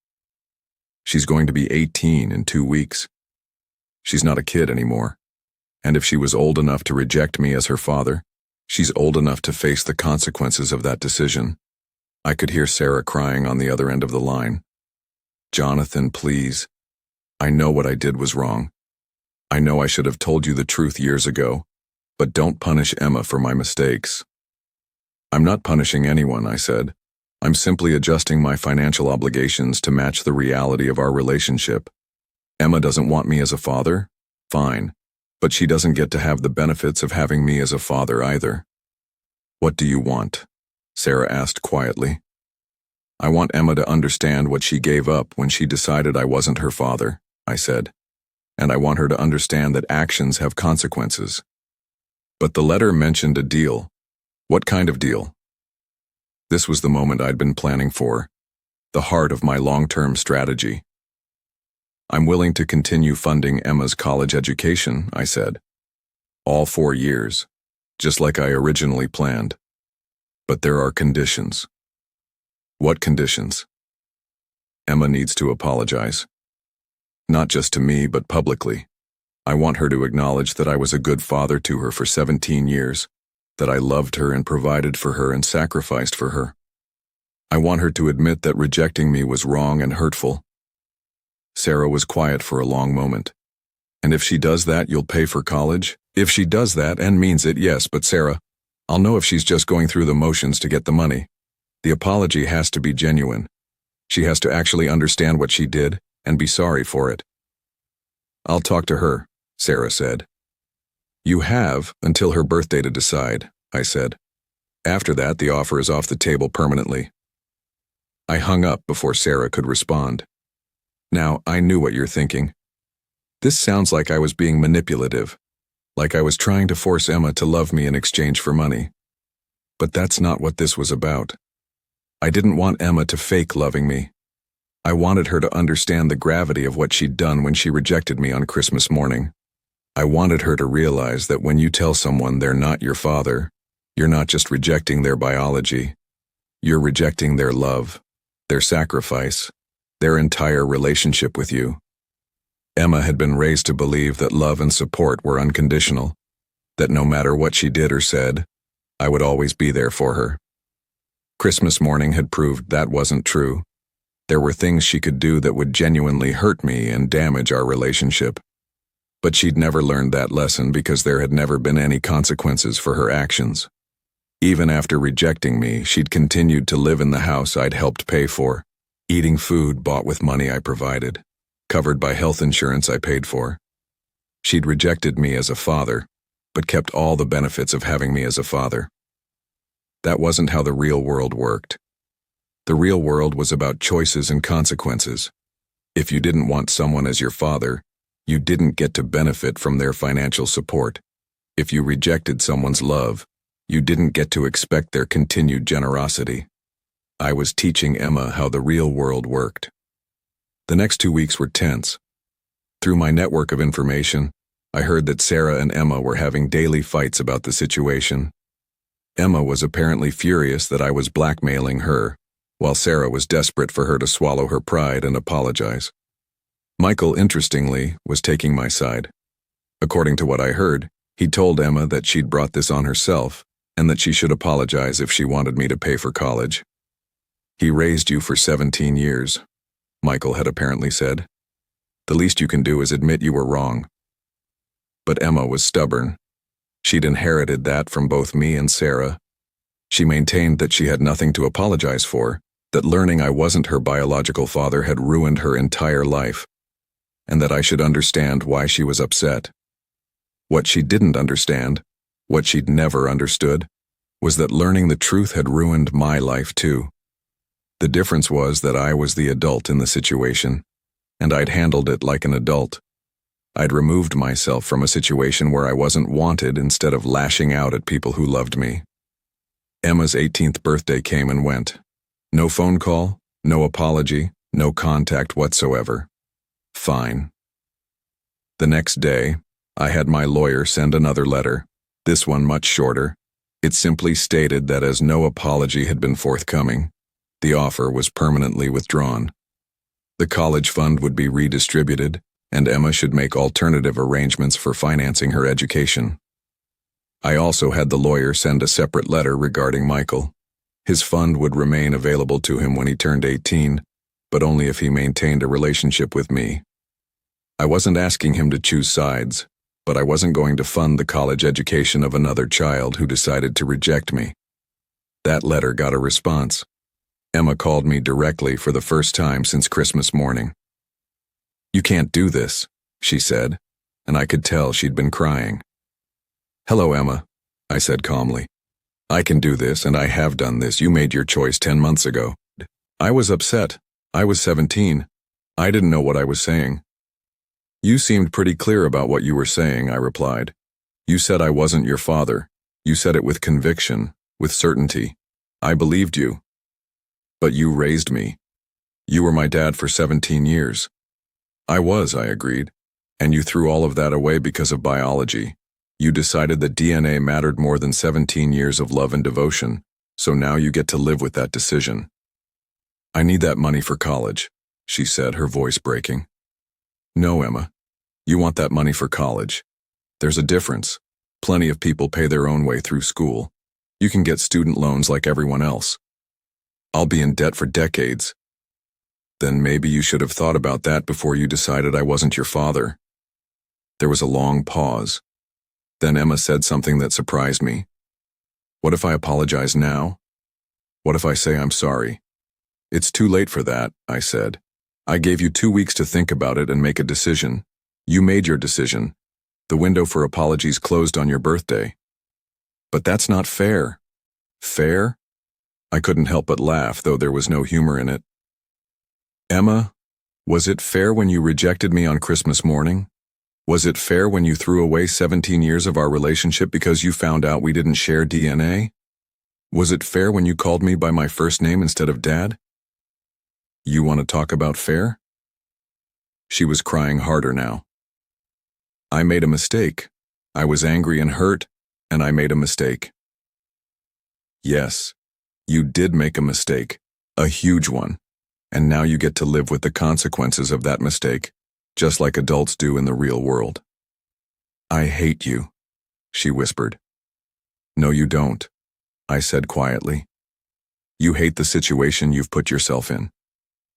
She's going to be 18 in 2 weeks. She's not a kid anymore. And if she was old enough to reject me as her father, she's old enough to face the consequences of that decision. I could hear Sarah crying on the other end of the line. Jonathan, please. I know what I did was wrong. I know I should have told you the truth years ago, but don't punish Emma for my mistakes. I'm not punishing anyone, I said. I'm simply adjusting my financial obligations to match the reality of our relationship. Emma doesn't want me as a father? Fine. But she doesn't get to have the benefits of having me as a father either. What do you want? Sarah asked quietly. I want Emma to understand what she gave up when she decided I wasn't her father, I said. And I want her to understand that actions have consequences. But the letter mentioned a deal. What kind of deal? This was the moment I'd been planning for, the heart of my long-term strategy. I'm willing to continue funding Emma's college education, I said. All 4 years, just like I originally planned. But there are conditions. What conditions? Emma needs to apologize. Not just to me, but publicly. I want her to acknowledge that I was a good father to her for 17 years, that I loved her and provided for her and sacrificed for her. I want her to admit that rejecting me was wrong and hurtful. Sarah was quiet for a long moment. And if she does that, you'll pay for college? If she does that and means it, yes, but Sarah, I'll know if she's just going through the motions to get the money. The apology has to be genuine. She has to actually understand what she did and be sorry for it. I'll talk to her, Sarah said. You have until her birthday to decide, I said. After that, the offer is off the table permanently. I hung up before Sarah could respond. Now, I knew what you're thinking. This sounds like I was being manipulative, like I was trying to force Emma to love me in exchange for money. But that's not what this was about. I didn't want Emma to fake loving me. I wanted her to understand the gravity of what she'd done when she rejected me on Christmas morning. I wanted her to realize that when you tell someone they're not your father, you're not just rejecting their biology. You're rejecting their love, their sacrifice, their entire relationship with you. Emma had been raised to believe that love and support were unconditional, that no matter what she did or said, I would always be there for her. Christmas morning had proved that wasn't true. There were things she could do that would genuinely hurt me and damage our relationship. But she'd never learned that lesson because there had never been any consequences for her actions. Even after rejecting me, she'd continued to live in the house I'd helped pay for, eating food bought with money I provided, covered by health insurance I paid for. She'd rejected me as a father, but kept all the benefits of having me as a father. That wasn't how the real world worked. The real world was about choices and consequences. If you didn't want someone as your father, you didn't get to benefit from their financial support. If you rejected someone's love, you didn't get to expect their continued generosity. I was teaching Emma how the real world worked. The next 2 weeks were tense. Through my network of information, I heard that Sarah and Emma were having daily fights about the situation. Emma was apparently furious that I was blackmailing her, while Sarah was desperate for her to swallow her pride and apologize. Michael, interestingly, was taking my side. According to what I heard, he told Emma that she'd brought this on herself and that she should apologize if she wanted me to pay for college. He raised you for 17 years, Michael had apparently said. The least you can do is admit you were wrong. But Emma was stubborn. She'd inherited that from both me and Sarah. She maintained that she had nothing to apologize for, that learning I wasn't her biological father had ruined her entire life, and that I should understand why she was upset. What she didn't understand, what she'd never understood, was that learning the truth had ruined my life too. The difference was that I was the adult in the situation, and I'd handled it like an adult. I'd removed myself from a situation where I wasn't wanted instead of lashing out at people who loved me. Emma's 18th birthday came and went. No phone call, no apology, no contact whatsoever. Fine. The next day, I had my lawyer send another letter, this one much shorter. It simply stated that as no apology had been forthcoming, the offer was permanently withdrawn. The college fund would be redistributed, and Emma should make alternative arrangements for financing her education. I also had the lawyer send a separate letter regarding Michael. His fund would remain available to him when he turned 18, but only if he maintained a relationship with me. I wasn't asking him to choose sides, but I wasn't going to fund the college education of another child who decided to reject me. That letter got a response. Emma called me directly for the first time since Christmas morning. "You can't do this," she said, and I could tell she'd been crying. "Hello, Emma," I said calmly. "I can do this, and I have done this. You made your choice 10 months ago." I was upset. I was 17. I didn't know what I was saying. "You seemed pretty clear about what you were saying," I replied. "You said I wasn't your father. You said it with conviction, with certainty. I believed you. But you raised me. You were my dad for 17 years. I was, I agreed. And you threw all of that away because of biology. You decided that DNA mattered more than 17 years of love and devotion, so now you get to live with that decision." "I need that money for college," she said, her voice breaking. "No, Emma. You want that money for college. There's a difference. Plenty of people pay their own way through school. You can get student loans like everyone else. I'll be in debt for decades." "Then maybe you should have thought about that before you decided I wasn't your father." There was a long pause. Then Emma said something that surprised me. "What if I apologize now? What if I say I'm sorry?" "It's too late for that," I said. "I gave you 2 weeks to think about it and make a decision. You made your decision. The window for apologies closed on your birthday." "But that's not fair." "Fair?" I couldn't help but laugh, though there was no humor in it. "Emma, was it fair when you rejected me on Christmas morning? Was it fair when you threw away 17 years of our relationship because you found out we didn't share DNA? Was it fair when you called me by my first name instead of Dad? You want to talk about fair?" She was crying harder now. "I made a mistake. I was angry and hurt, and I made a mistake." "Yes, you did make a mistake, a huge one, and now you get to live with the consequences of that mistake, just like adults do in the real world." "I hate you," she whispered. "No, you don't," I said quietly. "You hate the situation you've put yourself in.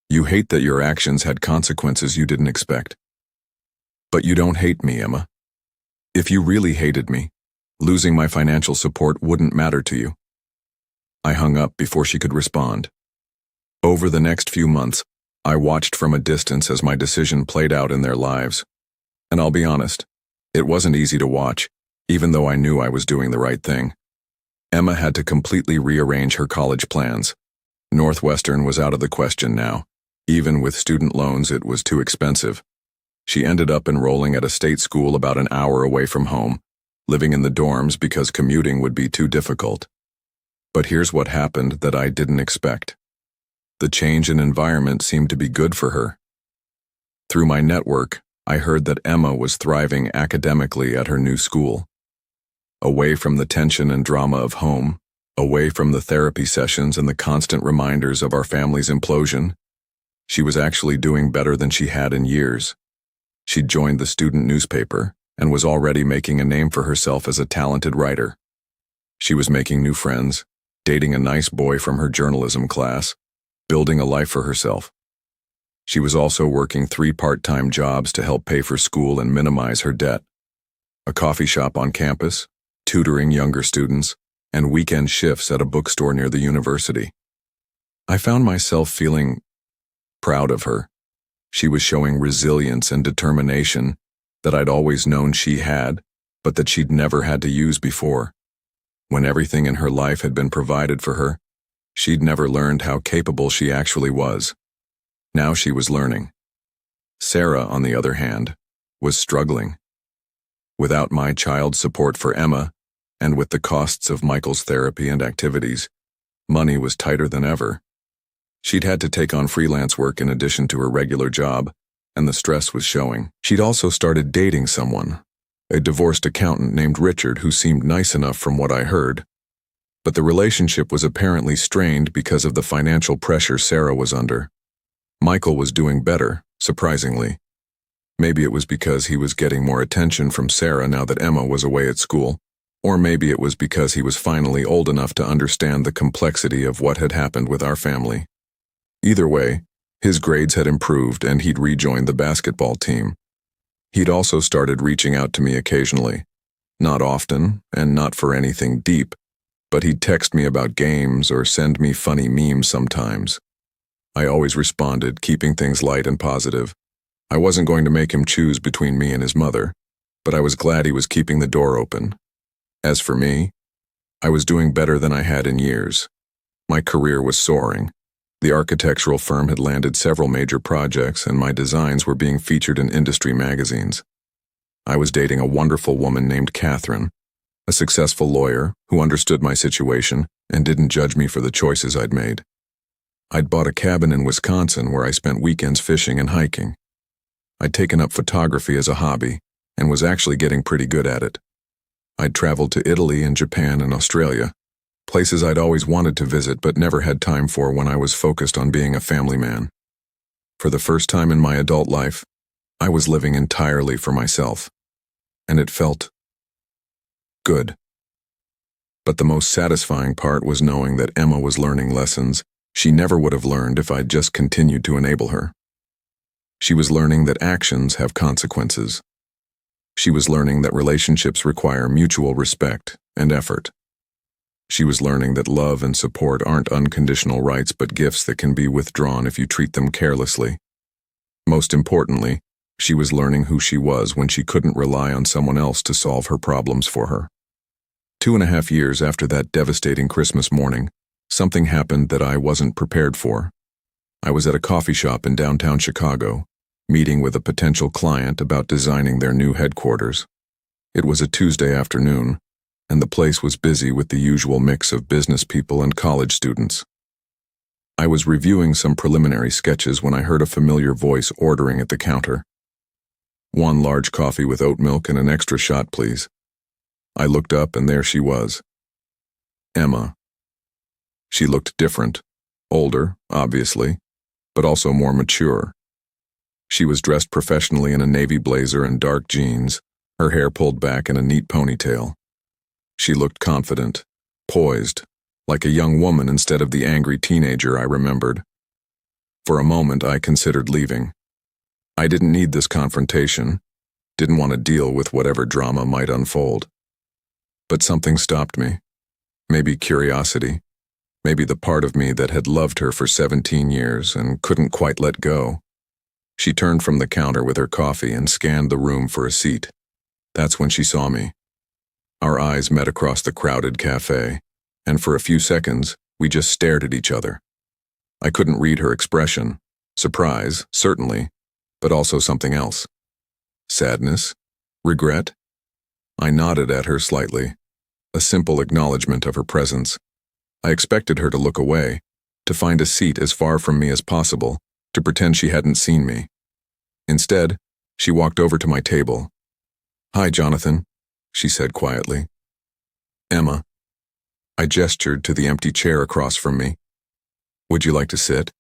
You hate that your actions had consequences you didn't expect. But you don't hate me, Emma. If you really hated me, losing my financial support wouldn't matter to you." I hung up before she could respond. Over the next few months, I watched from a distance as my decision played out in their lives. And I'll be honest, it wasn't easy to watch, even though I knew I was doing the right thing. Emma had to completely rearrange her college plans. Northwestern was out of the question now. Even with student loans, it was too expensive. She ended up enrolling at a state school about an hour away from home, living in the dorms because commuting would be too difficult. But here's what happened that I didn't expect. The change in environment seemed to be good for her. Through my network, I heard that Emma was thriving academically at her new school. Away from the tension and drama of home, away from the therapy sessions and the constant reminders of our family's implosion, she was actually doing better than she had in years. She'd joined the student newspaper and was already making a name for herself as a talented writer. She was making new friends, dating a nice boy from her journalism class, building a life for herself. She was also working 3 part-time jobs to help pay for school and minimize her debt. A coffee shop on campus, tutoring younger students, and weekend shifts at a bookstore near the university. I found myself feeling proud of her. She was showing resilience and determination that I'd always known she had, but that she'd never had to use before. When everything in her life had been provided for her, she'd never learned how capable she actually was. Now she was learning. Sarah, on the other hand, was struggling. Without my child's support for Emma, and with the costs of Michael's therapy and activities, money was tighter than ever. She'd had to take on freelance work in addition to her regular job, and the stress was showing. She'd also started dating someone, a divorced accountant named Richard, who seemed nice enough from what I heard. But the relationship was apparently strained because of the financial pressure Sarah was under. Michael was doing better, surprisingly. Maybe it was because he was getting more attention from Sarah now that Emma was away at school, or maybe it was because he was finally old enough to understand the complexity of what had happened with our family. Either way, his grades had improved and he'd rejoined the basketball team. He'd also started reaching out to me occasionally. Not often, and not for anything deep, but he'd text me about games or send me funny memes sometimes. I always responded, keeping things light and positive. I wasn't going to make him choose between me and his mother, but I was glad he was keeping the door open. As for me, I was doing better than I had in years. My career was soaring. The architectural firm had landed several major projects, and my designs were being featured in industry magazines. I was dating a wonderful woman named Catherine, a successful lawyer who understood my situation and didn't judge me for the choices I'd made. I'd bought a cabin in Wisconsin where I spent weekends fishing and hiking. I'd taken up photography as a hobby and was actually getting pretty good at it. I'd traveled to Italy and Japan and Australia, places I'd always wanted to visit but never had time for when I was focused on being a family man. For the first time in my adult life, I was living entirely for myself, and it felt good. But the most satisfying part was knowing that Emma was learning lessons she never would have learned if I'd just continued to enable her. She was learning that actions have consequences. She was learning that relationships require mutual respect and effort. She was learning that love and support aren't unconditional rights but gifts that can be withdrawn if you treat them carelessly. Most importantly, she was learning who she was when she couldn't rely on someone else to solve her problems for her. 2.5 years after that devastating Christmas morning, something happened that I wasn't prepared for. I was at a coffee shop in downtown Chicago, meeting with a potential client about designing their new headquarters. It was a Tuesday afternoon, and the place was busy with the usual mix of business people and college students. I was reviewing some preliminary sketches when I heard a familiar voice ordering at the counter. "1 large coffee with oat milk and an extra shot, please." I looked up and there she was. Emma. She looked different, older, obviously, but also more mature. She was dressed professionally in a navy blazer and dark jeans, her hair pulled back in a neat ponytail. She looked confident, poised, like a young woman instead of the angry teenager I remembered. For a moment, I considered leaving. I didn't need this confrontation, didn't want to deal with whatever drama might unfold. But something stopped me. Maybe curiosity. Maybe the part of me that had loved her for 17 years and couldn't quite let go. She turned from the counter with her coffee and scanned the room for a seat. That's when she saw me. Our eyes met across the crowded cafe, and for a few seconds, we just stared at each other. I couldn't read her expression. Surprise, certainly, but also something else. Sadness? Regret? I nodded at her slightly, a simple acknowledgement of her presence. I expected her to look away, to find a seat as far from me as possible, to pretend she hadn't seen me. Instead, She walked over to my table. "Hi, Jonathan," she said quietly. "Emma." I gestured to the empty chair across from me. "Would you like to sit?"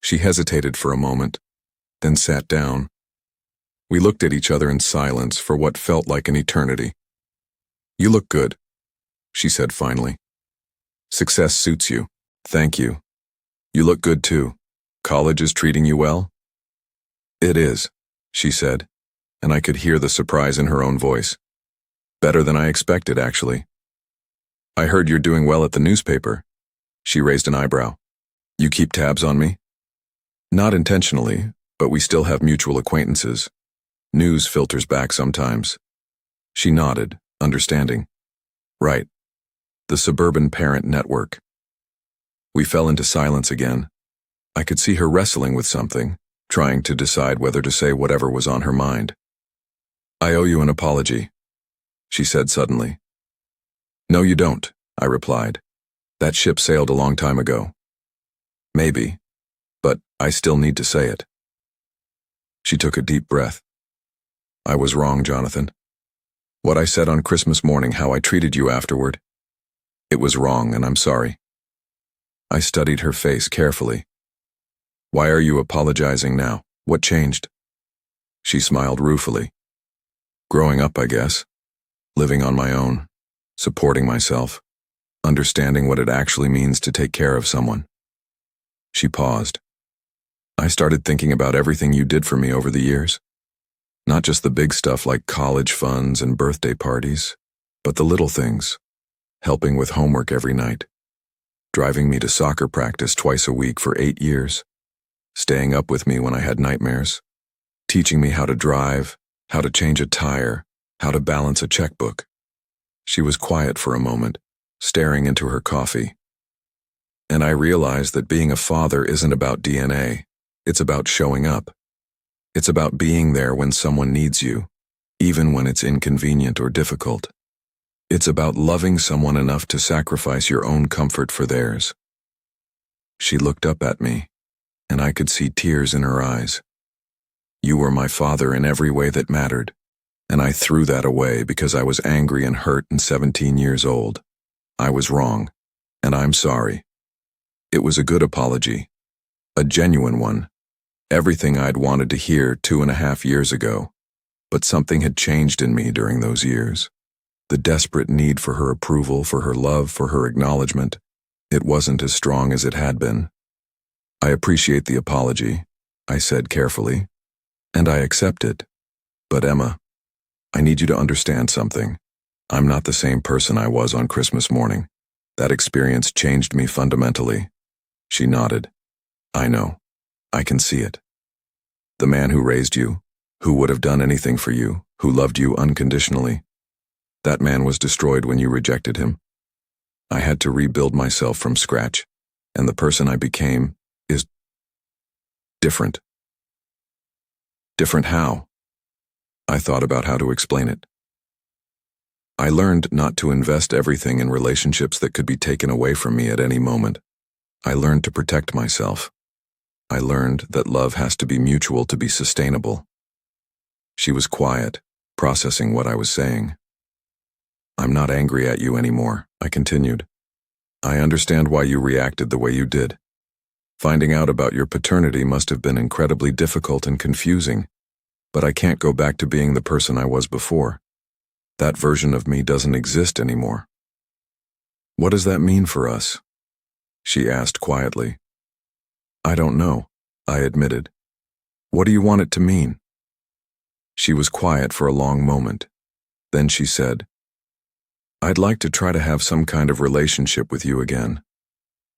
She hesitated for a moment, then sat down. We looked at each other in silence for what felt like an eternity. "You look good," she said finally. "Success suits you. Thank you. You look good too. College is treating you well?" "It is," she said, and I could hear the surprise in her own voice. "Better than I expected, actually." "I heard you're doing well at the newspaper." She raised an eyebrow. "You keep tabs on me?" "Not intentionally, but we still have mutual acquaintances. News filters back sometimes." She nodded, understanding. "Right. The suburban parent network." We fell into silence again. I could see her wrestling with something, trying to decide whether to say whatever was on her mind. "I owe you an apology," she said suddenly. "No, you don't," I replied. "That ship sailed a long time ago." "Maybe, but I still need to say it." She took a deep breath. "I was wrong, Jonathan. What I said on Christmas morning, how I treated you afterward, it was wrong, and I'm sorry." I studied her face carefully. "Why are you apologizing now? What changed?" She smiled ruefully. "Growing up, I guess. Living on my own. Supporting myself. Understanding what it actually means to take care of someone." She paused. "I started thinking about everything you did for me over the years. Not just the big stuff like college funds and birthday parties, but the little things. Helping with homework every night. Driving me to soccer practice twice a week for 8 years. Staying up with me when I had nightmares. Teaching me how to drive, how to change a tire, how to balance a checkbook." She was quiet for a moment, staring into her coffee. "And I realized that being a father isn't about DNA. It's about showing up. It's about being there when someone needs you, even when it's inconvenient or difficult. It's about loving someone enough to sacrifice your own comfort for theirs." She looked up at me, and I could see tears in her eyes. "You were my father in every way that mattered, and I threw that away because I was angry and hurt and 17 years old. I was wrong, and I'm sorry. It was a good apology, a genuine one, everything I'd wanted to hear 2.5 years ago, but something had changed in me during those years. The desperate need for her approval, for her love, for her acknowledgement, it wasn't as strong as it had been. I appreciate the apology," I said carefully, "and I accept it. But Emma, I need you to understand something. I'm not the same person I was on Christmas morning. That experience changed me fundamentally." She nodded. "I know. I can see it. The man who raised you, who would have done anything for you, who loved you unconditionally, that man was destroyed when you rejected him. I had to rebuild myself from scratch, and the person I became is different." "Different how?" I thought about how to explain it. "I learned not to invest everything in relationships that could be taken away from me at any moment. I learned to protect myself. I learned that love has to be mutual to be sustainable." She was quiet, processing what I was saying. "I'm not angry at you anymore," I continued. "I understand why you reacted the way you did. Finding out about your paternity must have been incredibly difficult and confusing, but I can't go back to being the person I was before. That version of me doesn't exist anymore." "What does that mean for us?" she asked quietly. "I don't know," I admitted. "What do you want it to mean?" She was quiet for a long moment. Then she said, "I'd like to try to have some kind of relationship with you again.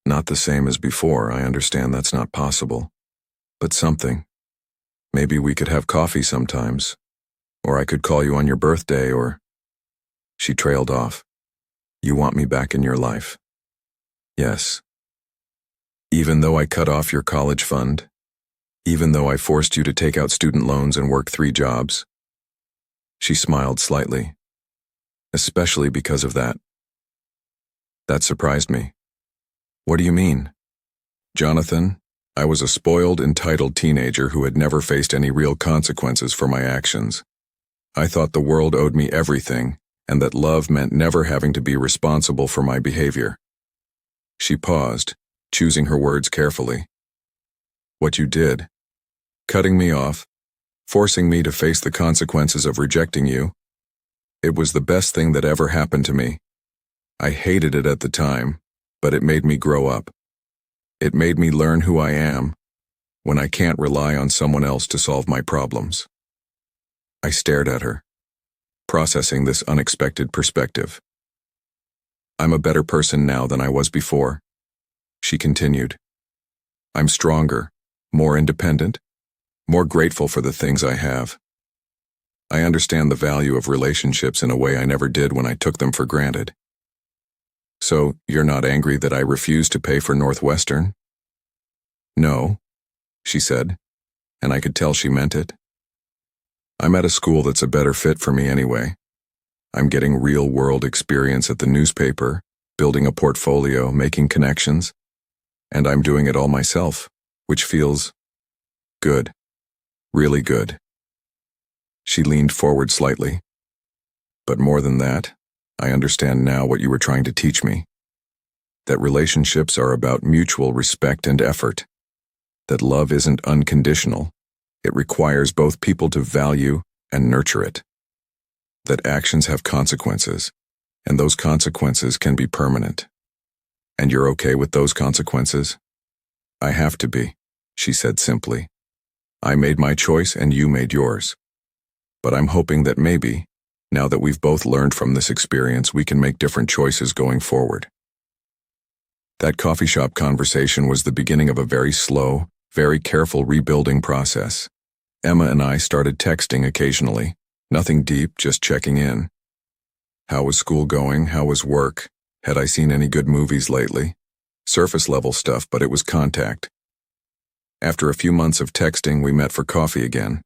Not the same as before, I understand that's not possible. But something. Maybe we could have coffee sometimes. Or I could call you on your birthday, or—" She trailed off. "You want me back in your life?" "Yes. Even though I cut off your college fund? Even though I forced you to take out student loans and work 3 jobs?" She smiled slightly. "Especially because of that." That surprised me. "What do you mean?" "Jonathan," I was a spoiled, entitled teenager who had never faced any real consequences for my actions. I thought the world owed me everything, and that love meant never having to be responsible for my behavior. She paused, choosing her words carefully. What you did, cutting me off, forcing me to face the consequences of rejecting you, it was the best thing that ever happened to me. I hated it at the time, but it made me grow up. It made me learn who I am when I can't rely on someone else to solve my problems. I stared at her, processing this unexpected perspective. I'm a better person now than I was before, she continued. I'm stronger, more independent, more grateful for the things I have. I understand the value of relationships in a way I never did when I took them for granted. So, you're not angry that I refused to pay for Northwestern? No, she said, and I could tell she meant it. I'm at a school that's a better fit for me anyway. I'm getting real-world experience at the newspaper, building a portfolio, making connections, and I'm doing it all myself, which feels good, really good. She leaned forward slightly. But more than that, I understand now what you were trying to teach me. That relationships are about mutual respect and effort. That love isn't unconditional. It requires both people to value and nurture it. That actions have consequences, and those consequences can be permanent. And you're okay with those consequences? I have to be, she said simply. I made my choice and you made yours. But I'm hoping that maybe, now that we've both learned from this experience, we can make different choices going forward. That coffee shop conversation was the beginning of a very slow, very careful rebuilding process. Emma and I started texting occasionally, nothing deep, just checking in. How was school going? How was work? Had I seen any good movies lately? Surface level stuff, but it was contact. After a few months of texting, we met for coffee again,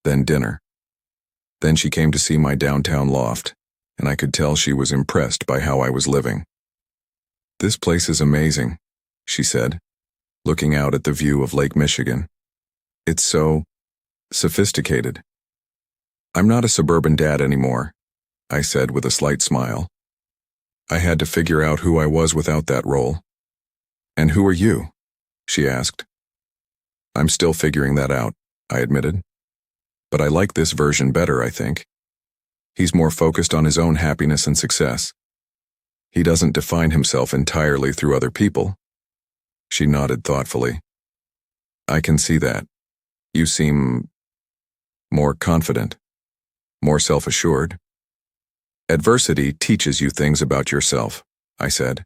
then dinner. Then she came to see my downtown loft, and I could tell she was impressed by how I was living. This place is amazing, she said, looking out at the view of Lake Michigan. It's so sophisticated. I'm not a suburban dad anymore, I said with a slight smile. I had to figure out who I was without that role. And who are you? She asked. I'm still figuring that out, I admitted. But I like this version better, I think. He's more focused on his own happiness and success. He doesn't define himself entirely through other people. She nodded thoughtfully. I can see that. You seem more confident, more self-assured. Adversity teaches you things about yourself, I said.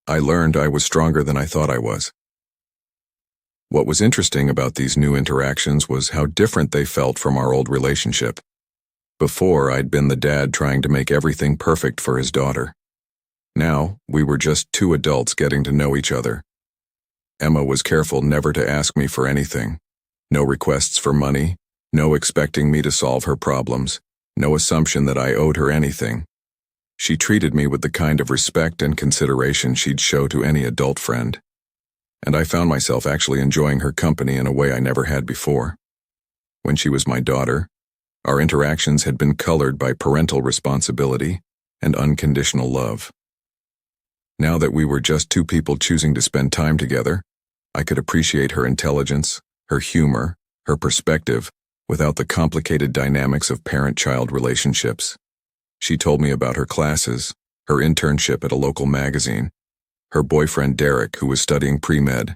I learned I was stronger than I thought I was. What was interesting about these new interactions was how different they felt from our old relationship. Before, I'd been the dad trying to make everything perfect for his daughter. Now, we were just two adults getting to know each other. Emma was careful never to ask me for anything. No requests for money, no expecting me to solve her problems, no assumption that I owed her anything. She treated me with the kind of respect and consideration she'd show to any adult friend. And I found myself actually enjoying her company in a way I never had before. When she was my daughter, our interactions had been colored by parental responsibility and unconditional love. Now that we were just two people choosing to spend time together, I could appreciate her intelligence, her humor, her perspective, without the complicated dynamics of parent-child relationships. She told me about her classes, her internship at a local magazine, her boyfriend Derek, who was studying pre-med.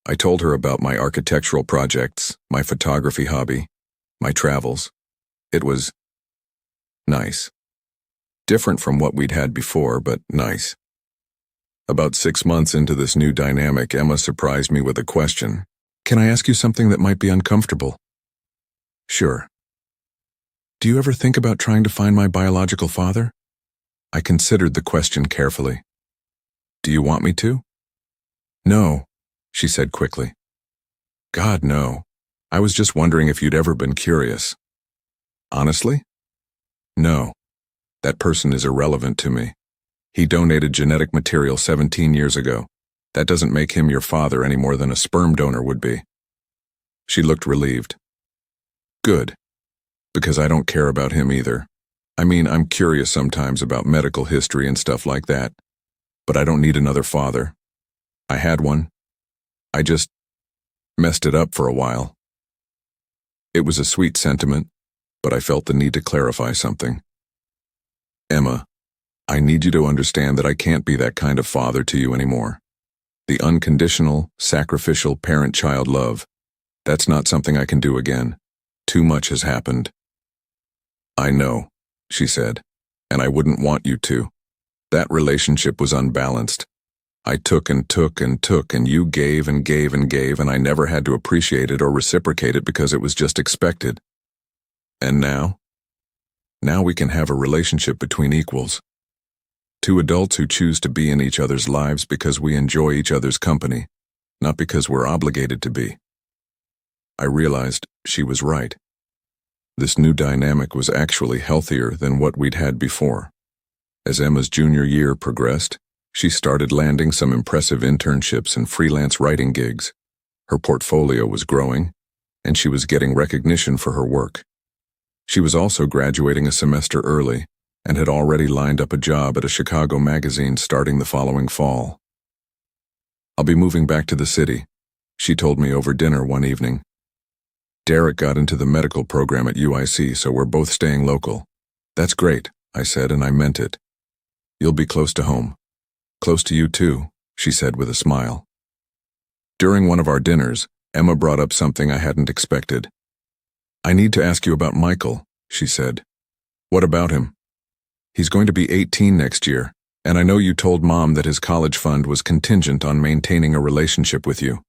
I told her about my architectural projects, my photography hobby, my travels. It was nice. Different from what we'd had before, but nice. About 6 months into this new dynamic, Emma surprised me with a question. Can I ask you something that might be uncomfortable? Sure. Do you ever think about trying to find my biological father? I considered the question carefully. Do you want me to? No, she said quickly. God, no. I was just wondering if you'd ever been curious. Honestly? No. That person is irrelevant to me. He donated genetic material 17 years ago. That doesn't make him your father any more than a sperm donor would be." She looked relieved. "Good, because I don't care about him either. I mean, I'm curious sometimes about medical history and stuff like that, but I don't need another father. I had one. I just messed it up for a while." It was a sweet sentiment, but I felt the need to clarify something. "Emma, I need you to understand that I can't be that kind of father to you anymore. The unconditional, sacrificial parent-child love, that's not something I can do again. Too much has happened." "I know," she said, "and I wouldn't want you to. That relationship was unbalanced. I took and took and took, and you gave and gave and gave, and I never had to appreciate it or reciprocate it because it was just expected. And now? Now we can have a relationship between equals. Two adults who choose to be in each other's lives because we enjoy each other's company, not because we're obligated to be." I realized she was right. This new dynamic was actually healthier than what we'd had before. As Emma's junior year progressed, she started landing some impressive internships and freelance writing gigs. Her portfolio was growing, and she was getting recognition for her work. She was also graduating a semester early and had already lined up a job at a Chicago magazine starting the following fall. "I'll be moving back to the city," she told me over dinner one evening. "Derek got into the medical program at UIC, so we're both staying local." "That's great," I said, and I meant it. "You'll be close to home." "Close to you too," she said with a smile. During one of our dinners, Emma brought up something I hadn't expected. "I need to ask you about Michael," she said. "What about him?" "He's going to be 18 next year, and I know you told Mom that his college fund was contingent on maintaining a relationship with you."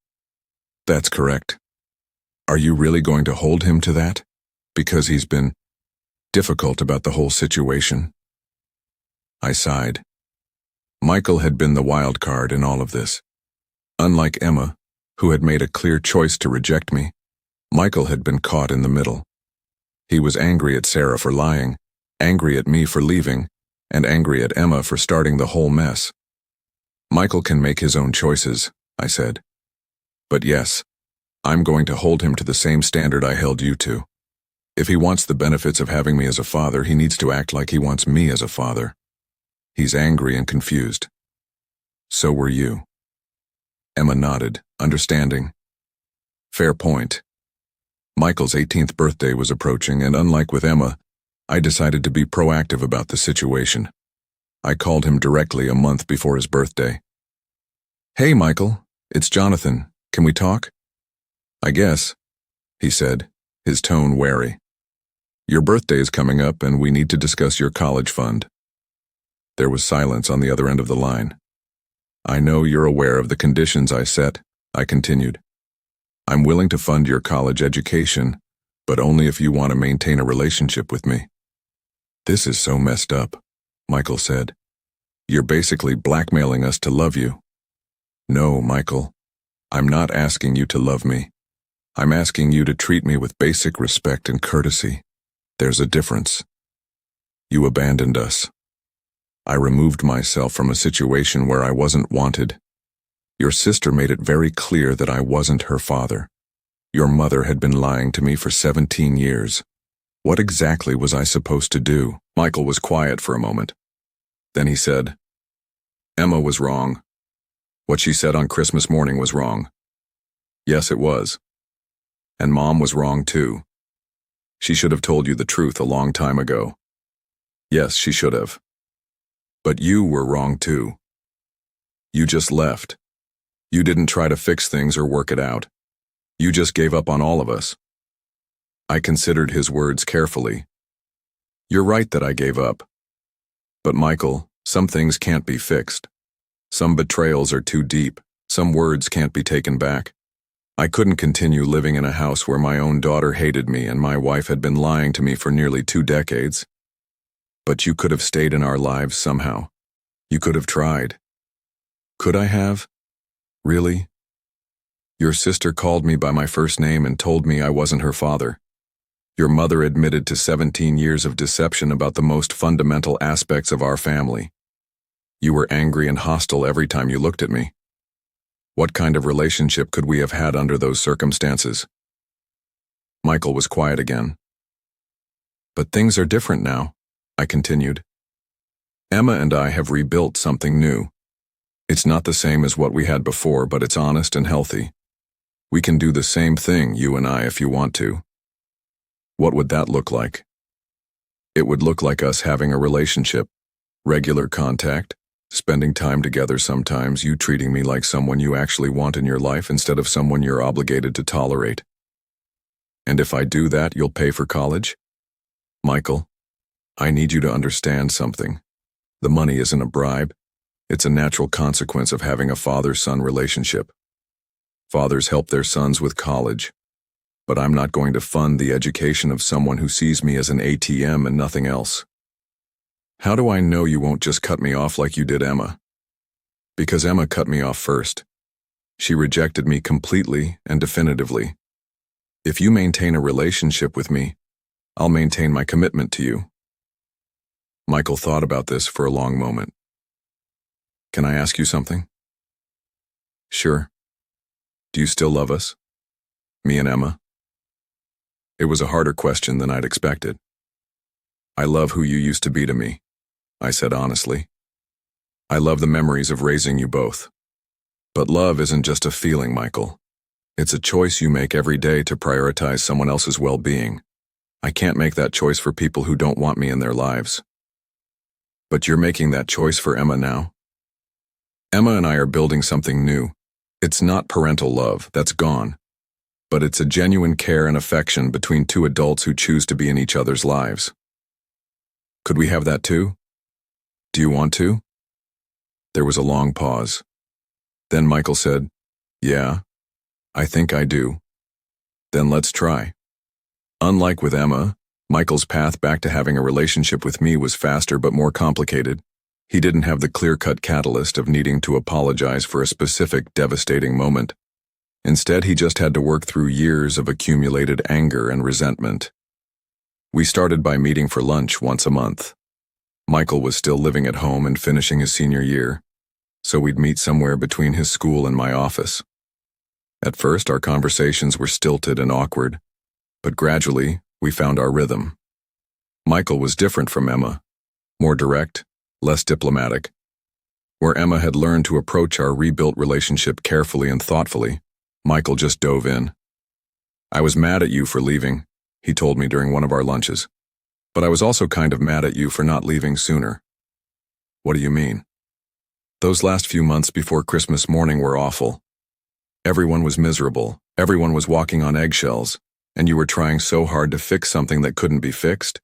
"That's correct." "Are you really going to hold him to that? Because he's been difficult about the whole situation." I sighed. Michael had been the wild card in all of this. Unlike Emma, who had made a clear choice to reject me, Michael had been caught in the middle. He was angry at Sarah for lying, angry at me for leaving, and angry at Emma for starting the whole mess. "Michael can make his own choices," I said. "But yes, I'm going to hold him to the same standard I held you to. If he wants the benefits of having me as a father, he needs to act like he wants me as a father." He's angry and confused. "So were you." Emma nodded, understanding. "Fair point." Michael's 18th birthday was approaching, and unlike with Emma, I decided to be proactive about the situation. I called him directly a month before his birthday. "Hey, Michael, it's Jonathan. Can we talk?" "I guess," he said, his tone wary. "Your birthday is coming up, and we need to discuss your college fund." There was silence on the other end of the line. "I know you're aware of the conditions I set," I continued. "I'm willing to fund your college education, but only if you want to maintain a relationship with me." "This is so messed up," Michael said. "You're basically blackmailing us to love you." "No, Michael. I'm not asking you to love me. I'm asking you to treat me with basic respect and courtesy. There's a difference. You abandoned us. I removed myself from a situation where I wasn't wanted. Your sister made it very clear that I wasn't her father. Your mother had been lying to me for 17 years. What exactly was I supposed to do?" Michael was quiet for a moment. Then he said, "Emma was wrong. What she said on Christmas morning was wrong. Yes, it was. And Mom was wrong too. She should have told you the truth a long time ago. Yes, she should have. But you were wrong too. You just left. You didn't try to fix things or work it out. You just gave up on all of us." I considered his words carefully. "You're right that I gave up. But Michael, some things can't be fixed. Some betrayals are too deep. Some words can't be taken back. I couldn't continue living in a house where my own daughter hated me and my wife had been lying to me for nearly 2 decades. But you could have stayed in our lives somehow. You could have tried." "Could I have? Really? Your sister called me by my first name and told me I wasn't her father. Your mother admitted to 17 years of deception about the most fundamental aspects of our family. You were angry and hostile every time you looked at me. What kind of relationship could we have had under those circumstances? Michael was quiet again. But things are different now, I continued. Emma and I have rebuilt something new. It's not the same as what we had before, but it's honest and healthy. We can do the same thing, you and I, if you want to. What would that look like? It would look like us having a relationship, regular contact, spending time together sometimes, you treating me like someone you actually want in your life instead of someone you're obligated to tolerate. And if I do that, you'll pay for college? Michael, I need you to understand something. The money isn't a bribe. It's a natural consequence of having a father-son relationship. Fathers help their sons with college. But I'm not going to fund the education of someone who sees me as an ATM and nothing else. How do I know you won't just cut me off like you did Emma? Because Emma cut me off first. She rejected me completely and definitively. If you maintain a relationship with me, I'll maintain my commitment to you. Michael thought about this for a long moment. Can I ask you something? Sure. Do you still love us? Me and Emma? It was a harder question than I'd expected. I love who you used to be to me, I said honestly. I love the memories of raising you both. But love isn't just a feeling, Michael. It's a choice you make every day to prioritize someone else's well-being. I can't make that choice for people who don't want me in their lives. But you're making that choice for Emma now? Emma and I are building something new. It's not parental love, that's gone. But it's a genuine care and affection between two adults who choose to be in each other's lives. Could we have that too? Do you want to? There was a long pause. Then Michael said, Yeah, I think I do. Then let's try. Unlike with Emma, Michael's path back to having a relationship with me was faster but more complicated. He didn't have the clear-cut catalyst of needing to apologize for a specific devastating moment. Instead, he just had to work through years of accumulated anger and resentment. We started by meeting for lunch once a month. Michael was still living at home and finishing his senior year, so we'd meet somewhere between his school and my office. At first, our conversations were stilted and awkward, but gradually, we found our rhythm. Michael was different from Emma, more direct, less diplomatic. Where Emma had learned to approach our rebuilt relationship carefully and thoughtfully, Michael just dove in. I was mad at you for leaving, he told me during one of our lunches. But I was also kind of mad at you for not leaving sooner. What do you mean? Those last few months before Christmas morning were awful. Everyone was miserable, everyone was walking on eggshells, and you were trying so hard to fix something that couldn't be fixed.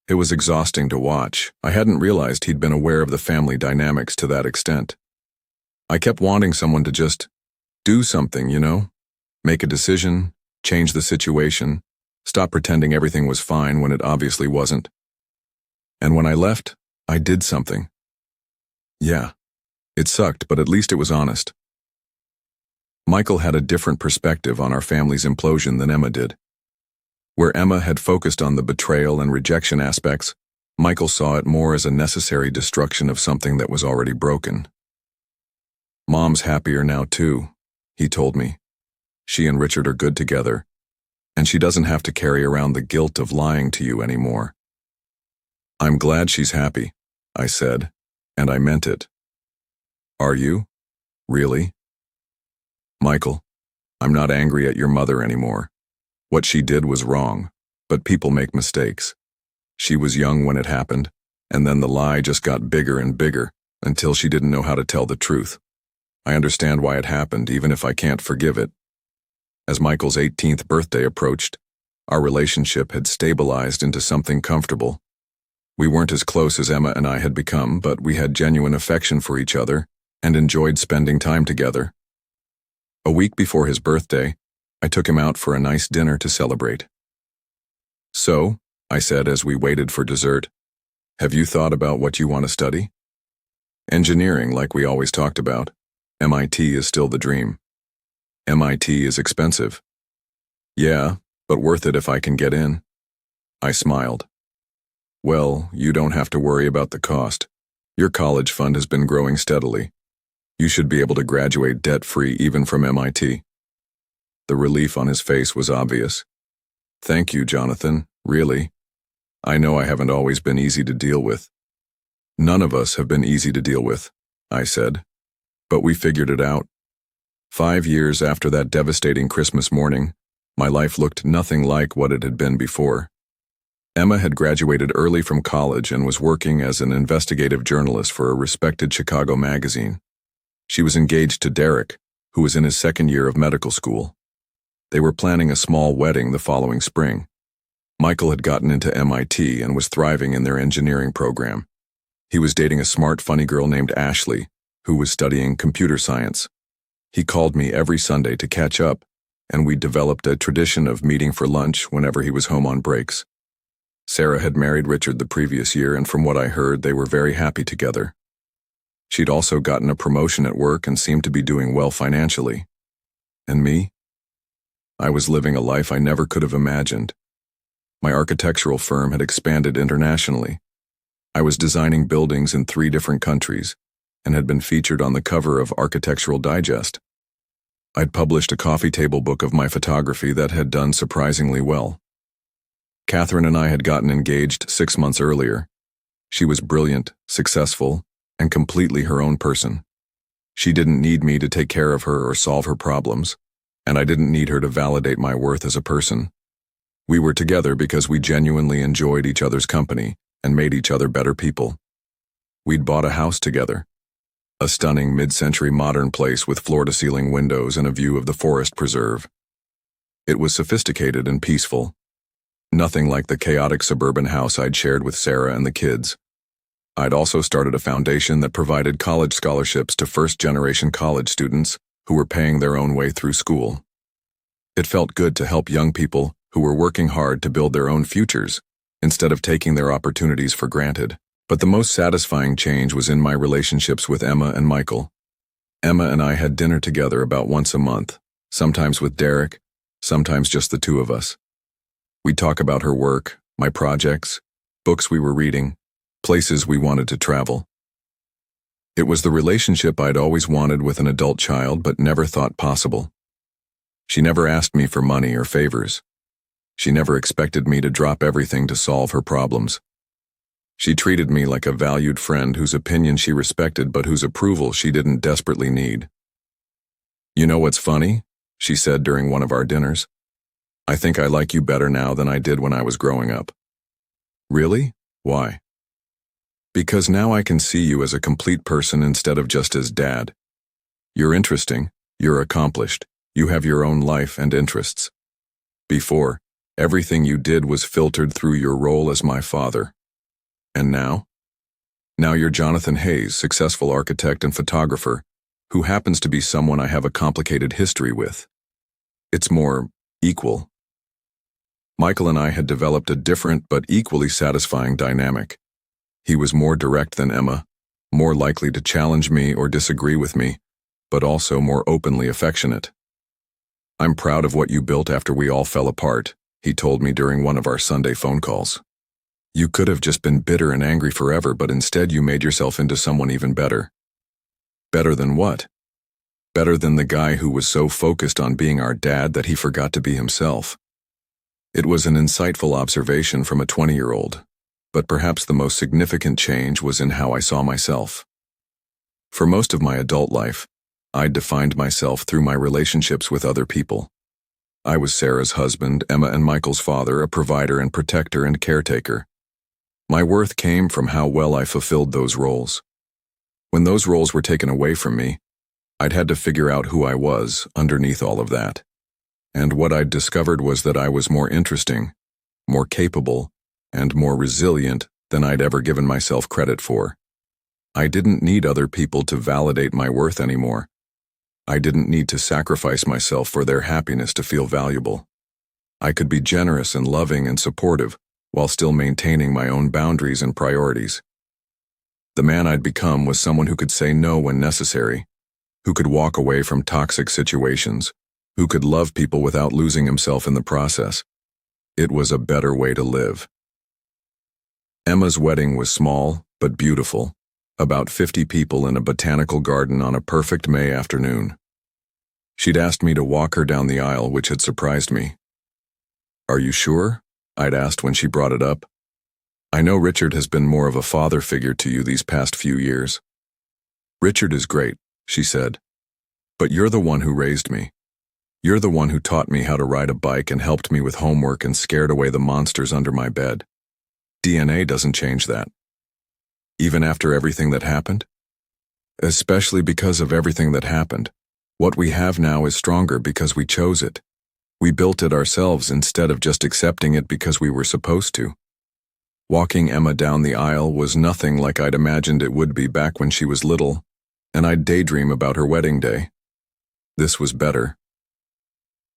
It was exhausting to watch. I hadn't realized he'd been aware of the family dynamics to that extent. I kept wanting someone to just do something, you know? Make a decision, change the situation, stop pretending everything was fine when it obviously wasn't. And when I left, I did something. Yeah, it sucked, but at least it was honest. Michael had a different perspective on our family's implosion than Emma did. Where Emma had focused on the betrayal and rejection aspects, Michael saw it more as a necessary destruction of something that was already broken. Mom's happier now too, he told me. She and Richard are good together, and she doesn't have to carry around the guilt of lying to you anymore. I'm glad she's happy, I said, and I meant it. Are you? Really? Michael, I'm not angry at your mother anymore. What she did was wrong, but people make mistakes. She was young when it happened, and then the lie just got bigger and bigger until she didn't know how to tell the truth. I understand why it happened, even if I can't forgive it. As Michael's 18th birthday approached, our relationship had stabilized into something comfortable. We weren't as close as Emma and I had become, but we had genuine affection for each other and enjoyed spending time together. A week before his birthday, I took him out for a nice dinner to celebrate. So, I said as we waited for dessert, have you thought about what you want to study? Engineering, like we always talked about. MIT is still the dream. MIT is expensive. Yeah, but worth it if I can get in. I smiled. Well, you don't have to worry about the cost. Your college fund has been growing steadily. You should be able to graduate debt-free even from MIT. The relief on his face was obvious. Thank you, Jonathan, really. I know I haven't always been easy to deal with. None of us have been easy to deal with, I said. But we figured it out. 5 years after that devastating Christmas morning, my life looked nothing like what it had been before. Emma had graduated early from college and was working as an investigative journalist for a respected Chicago magazine. She was engaged to Derek, who was in his second year of medical school. They were planning a small wedding the following spring. Michael had gotten into MIT and was thriving in their engineering program. He was dating a smart, funny girl named Ashley, who was studying computer science. He called me every Sunday to catch up, and we developed a tradition of meeting for lunch whenever he was home on breaks. Sarah had married Richard the previous year, and from what I heard, they were very happy together. She'd also gotten a promotion at work and seemed to be doing well financially. And me? I was living a life I never could have imagined. My architectural firm had expanded internationally. I was designing buildings in 3 different countries and had been featured on the cover of Architectural Digest. I'd published a coffee table book of my photography that had done surprisingly well. Catherine and I had gotten engaged 6 months earlier. She was brilliant, successful, and completely her own person. She didn't need me to take care of her or solve her problems, and I didn't need her to validate my worth as a person. We were together because we genuinely enjoyed each other's company and made each other better people. We'd bought a house together, a stunning mid-century modern place with floor-to-ceiling windows and a view of the forest preserve. It was sophisticated and peaceful, nothing like the chaotic suburban house I'd shared with Sarah and the kids. I'd also started a foundation that provided college scholarships to first-generation college students who were paying their own way through school. It felt good to help young people who were working hard to build their own futures instead of taking their opportunities for granted. But the most satisfying change was in my relationships with Emma and Michael. Emma and I had dinner together about once a month, sometimes with Derek, sometimes just the 2 of us. We'd talk about her work, my projects, books we were reading, places we wanted to travel. It was the relationship I'd always wanted with an adult child but never thought possible. She never asked me for money or favors. She never expected me to drop everything to solve her problems. She treated me like a valued friend whose opinion she respected but whose approval she didn't desperately need. "You know what's funny?" she said during one of our dinners. "I think I like you better now than I did when I was growing up." "Really? Why?" "Because now I can see you as a complete person instead of just as Dad. You're interesting, you're accomplished, you have your own life and interests. Before, everything you did was filtered through your role as my father. And now? Now you're Jonathan Hayes, successful architect and photographer, who happens to be someone I have a complicated history with. It's more equal." Michael and I had developed a different but equally satisfying dynamic. He was more direct than Emma, more likely to challenge me or disagree with me, but also more openly affectionate. "I'm proud of what you built after we all fell apart," he told me during one of our Sunday phone calls. "You could have just been bitter and angry forever, but instead you made yourself into someone even better." "Better than what?" "Better than the guy who was so focused on being our dad that he forgot to be himself." It was an insightful observation from a 20-year-old, but perhaps the most significant change was in how I saw myself. For most of my adult life, I'd defined myself through my relationships with other people. I was Sarah's husband, Emma and Michael's father, a provider and protector and caretaker. My worth came from how well I fulfilled those roles. When those roles were taken away from me, I'd had to figure out who I was underneath all of that. And what I'd discovered was that I was more interesting, more capable, and more resilient than I'd ever given myself credit for. I didn't need other people to validate my worth anymore. I didn't need to sacrifice myself for their happiness to feel valuable. I could be generous and loving and supportive while still maintaining my own boundaries and priorities. The man I'd become was someone who could say no when necessary, who could walk away from toxic situations, who could love people without losing himself in the process. It was a better way to live. Emma's wedding was small but beautiful. About 50 people in a botanical garden on a perfect May afternoon. She'd asked me to walk her down the aisle, which had surprised me. "Are you sure?" I'd asked when she brought it up. "I know Richard has been more of a father figure to you these past few years." "Richard is great," she said. "But you're the one who raised me. You're the one who taught me how to ride a bike and helped me with homework and scared away the monsters under my bed. DNA doesn't change that. Even after everything that happened? Especially because of everything that happened. What we have now is stronger because we chose it. We built it ourselves instead of just accepting it because we were supposed to." Walking Emma down the aisle was nothing like I'd imagined it would be back when she was little, and I'd daydream about her wedding day. This was better.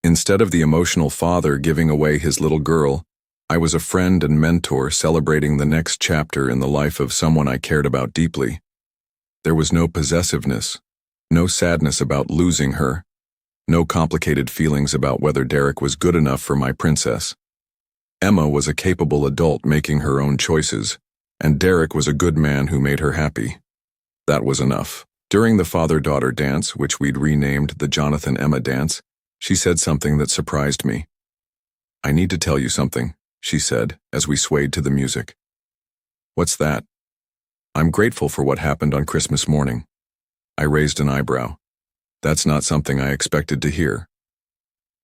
Instead of the emotional father giving away his little girl, I was a friend and mentor celebrating the next chapter in the life of someone I cared about deeply. There was no possessiveness, no sadness about losing her, no complicated feelings about whether Derek was good enough for my princess. Emma was a capable adult making her own choices, and Derek was a good man who made her happy. That was enough. During the father-daughter dance, which we'd renamed the Jonathan-Emma dance, she said something that surprised me. "I need to tell you something," she said, as we swayed to the music. "What's that?" "I'm grateful for what happened on Christmas morning." I raised an eyebrow. That's not something I expected to hear.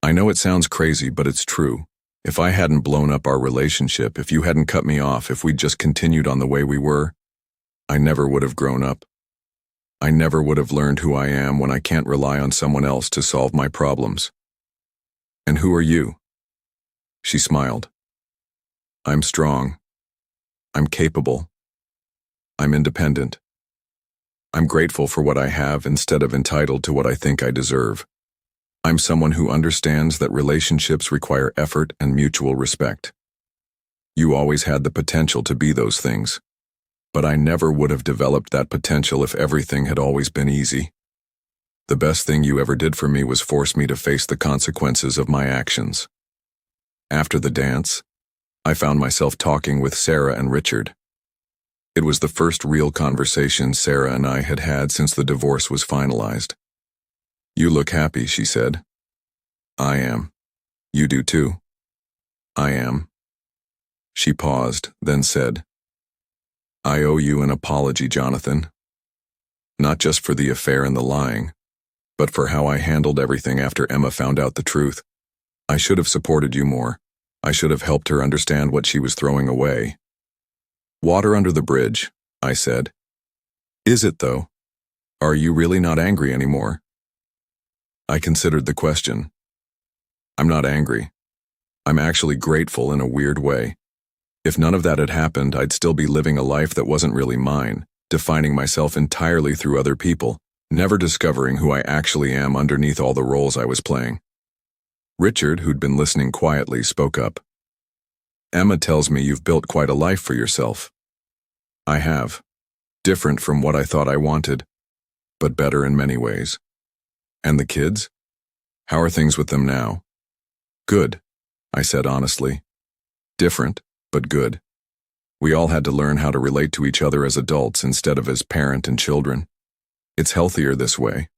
"I know it sounds crazy, but it's true. If I hadn't blown up our relationship, if you hadn't cut me off, if we'd just continued on the way we were, I never would have grown up. I never would have learned who I am when I can't rely on someone else to solve my problems." "And who are you?" She smiled. "I'm strong. I'm capable. I'm independent. I'm grateful for what I have instead of entitled to what I think I deserve. I'm someone who understands that relationships require effort and mutual respect. You always had the potential to be those things, but I never would have developed that potential if everything had always been easy. The best thing you ever did for me was force me to face the consequences of my actions." After the dance, I found myself talking with Sarah and Richard. It was the first real conversation Sarah and I had had since the divorce was finalized. "You look happy," she said. "I am. You do too." "I am." She paused, then said, "I owe you an apology, Jonathan. Not just for the affair and the lying, but for how I handled everything after Emma found out the truth. I should have supported you more. I should have helped her understand what she was throwing away." "Water under the bridge," I said. "Is it, though? Are you really not angry anymore?" I considered the question. I'm not angry. I'm actually grateful in a weird way. If none of that had happened, I'd still be living a life that wasn't really mine, defining myself entirely through other people, never discovering who I actually am underneath all the roles I was playing. Richard, who'd been listening quietly, spoke up. "Emma tells me you've built quite a life for yourself." "I have. Different from what I thought I wanted, but better in many ways." "And the kids? How are things with them now?" "Good," I said honestly. "Different, but good. We all had to learn how to relate to each other as adults instead of as parent and children. It's healthier this way."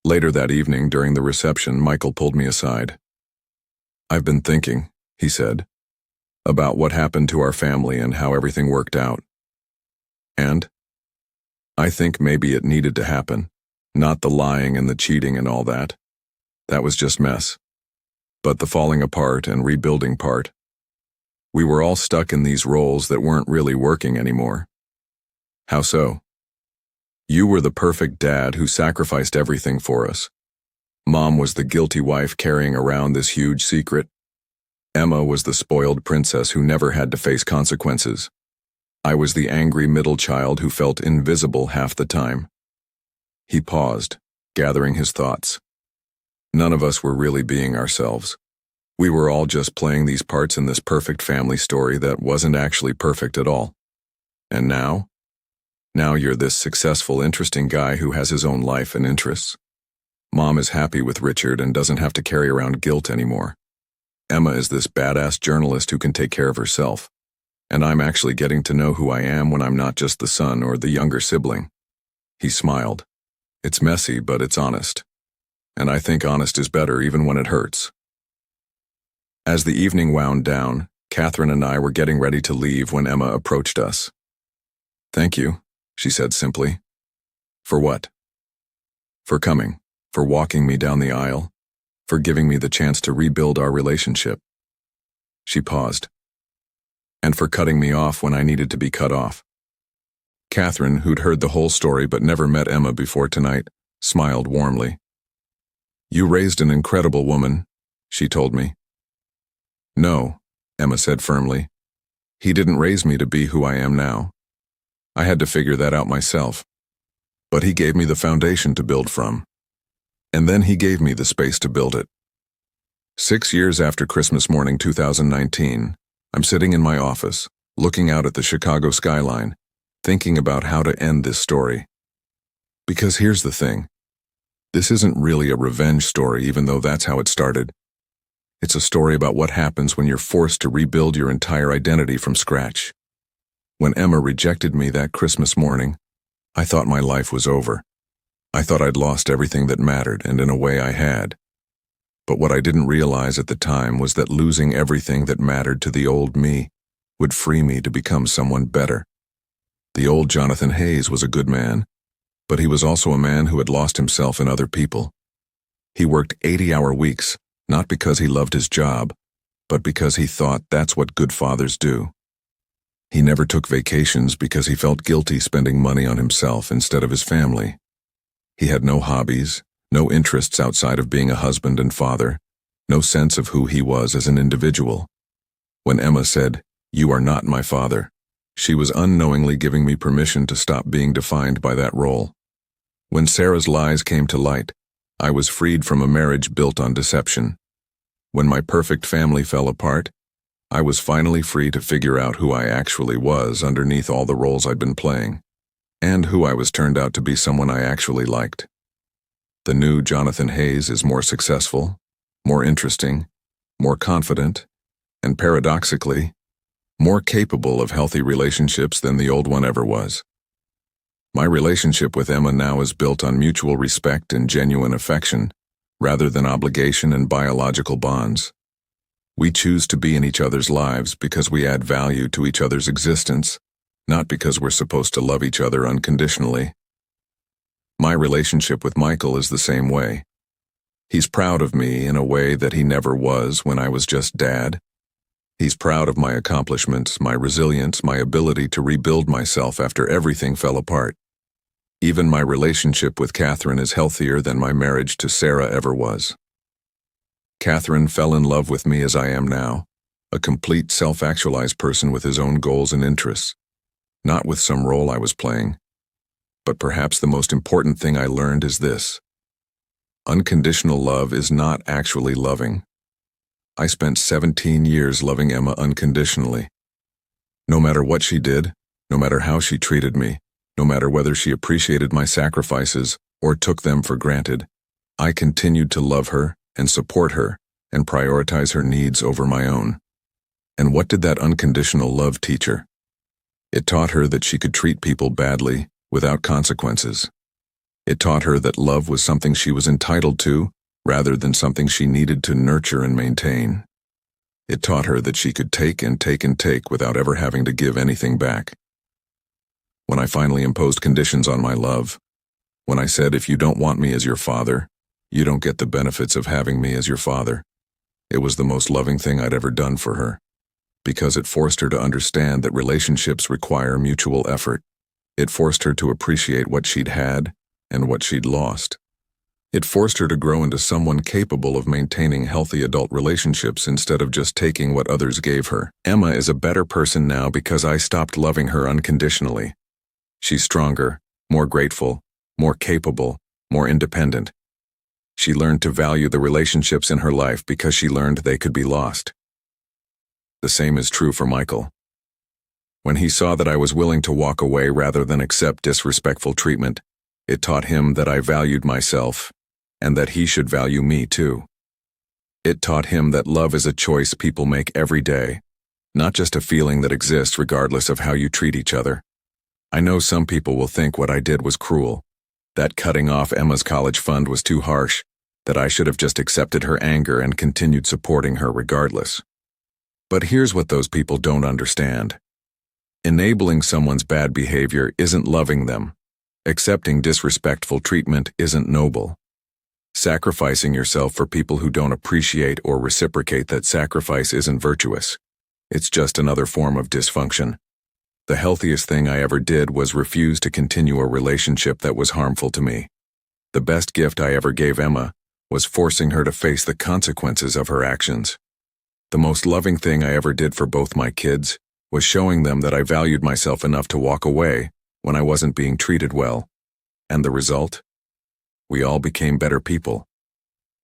Later that evening, during the reception, Michael pulled me aside. "I've been thinking," he said, "about what happened to our family and how everything worked out. And I think maybe it needed to happen. Not the lying and the cheating and all that. That was just mess. But the falling apart and rebuilding part. We were all stuck in these roles that weren't really working anymore." "How so?" "You were the perfect dad who sacrificed everything for us. Mom was the guilty wife carrying around this huge secret. Emma was the spoiled princess who never had to face consequences. I was the angry middle child who felt invisible half the time." He paused, gathering his thoughts. None of us were really being ourselves. We were all just playing these parts in this perfect family story that wasn't actually perfect at all. And now? Now you're this successful, interesting guy who has his own life and interests. Mom is happy with Richard and doesn't have to carry around guilt anymore. Emma is this badass journalist who can take care of herself. And I'm actually getting to know who I am when I'm not just the son or the younger sibling. He smiled. It's messy, but it's honest. And I think honest is better even when it hurts. As the evening wound down, Catherine and I were getting ready to leave when Emma approached us. "Thank you," she said simply. "For what?" "For coming, for walking me down the aisle, for giving me the chance to rebuild our relationship." She paused. "And for cutting me off when I needed to be cut off." Catherine, who'd heard the whole story but never met Emma before tonight, smiled warmly. "You raised an incredible woman," she told me. "No," Emma said firmly. "He didn't raise me to be who I am now. I had to figure that out myself. But he gave me the foundation to build from. And then he gave me the space to build it." 6 years after Christmas morning 2019, I'm sitting in my office, looking out at the Chicago skyline, thinking about how to end this story. Because here's the thing. This isn't really a revenge story, even though that's how it started. It's a story about what happens when you're forced to rebuild your entire identity from scratch. When Emma rejected me that Christmas morning, I thought my life was over. I thought I'd lost everything that mattered, and in a way I had. But what I didn't realize at the time was that losing everything that mattered to the old me would free me to become someone better. The old Jonathan Hayes was a good man, but he was also a man who had lost himself in other people. He worked 80-hour weeks, not because he loved his job, but because he thought that's what good fathers do. He never took vacations because he felt guilty spending money on himself instead of his family. He had no hobbies, no interests outside of being a husband and father, no sense of who he was as an individual. When Emma said, "You are not my father," she was unknowingly giving me permission to stop being defined by that role. When Sarah's lies came to light, I was freed from a marriage built on deception. When my perfect family fell apart, I was finally free to figure out who I actually was underneath all the roles I'd been playing, and who I was turned out to be someone I actually liked. The new Jonathan Hayes is more successful, more interesting, more confident, and paradoxically, more capable of healthy relationships than the old one ever was. My relationship with Emma now is built on mutual respect and genuine affection, rather than obligation and biological bonds. We choose to be in each other's lives because we add value to each other's existence, not because we're supposed to love each other unconditionally. My relationship with Michael is the same way. He's proud of me in a way that he never was when I was just dad. He's proud of my accomplishments, my resilience, my ability to rebuild myself after everything fell apart. Even my relationship with Catherine is healthier than my marriage to Sarah ever was. Catherine fell in love with me as I am now, a complete self-actualized person with his own goals and interests, not with some role I was playing. But perhaps the most important thing I learned is this. Unconditional love is not actually loving. I spent 17 years loving Emma unconditionally. No matter what she did, no matter how she treated me, no matter whether she appreciated my sacrifices or took them for granted, I continued to love her and support her and prioritize her needs over my own. And what did that unconditional love teach her? It taught her that she could treat people badly without consequences. It taught her that love was something she was entitled to rather than something she needed to nurture and maintain. It taught her that she could take and take and take without ever having to give anything back. When I finally imposed conditions on my love, when I said, "If you don't want me as your father, you don't get the benefits of having me as your father," it was the most loving thing I'd ever done for her, because it forced her to understand that relationships require mutual effort. It forced her to appreciate what she'd had and what she'd lost. It forced her to grow into someone capable of maintaining healthy adult relationships instead of just taking what others gave her. Emma is a better person now because I stopped loving her unconditionally. She's stronger, more grateful, more capable, more independent. She learned to value the relationships in her life because she learned they could be lost. The same is true for Michael. When he saw that I was willing to walk away rather than accept disrespectful treatment, it taught him that I valued myself and that he should value me too. It taught him that love is a choice people make every day, not just a feeling that exists regardless of how you treat each other. I know some people will think what I did was cruel, that cutting off Emma's college fund was too harsh, that I should have just accepted her anger and continued supporting her regardless. But here's what those people don't understand. Enabling someone's bad behavior isn't loving them. Accepting disrespectful treatment isn't noble. Sacrificing yourself for people who don't appreciate or reciprocate that sacrifice isn't virtuous. It's just another form of dysfunction. The healthiest thing I ever did was refuse to continue a relationship that was harmful to me. The best gift I ever gave Emma was forcing her to face the consequences of her actions. The most loving thing I ever did for both my kids was showing them that I valued myself enough to walk away when I wasn't being treated well. And the result? We all became better people.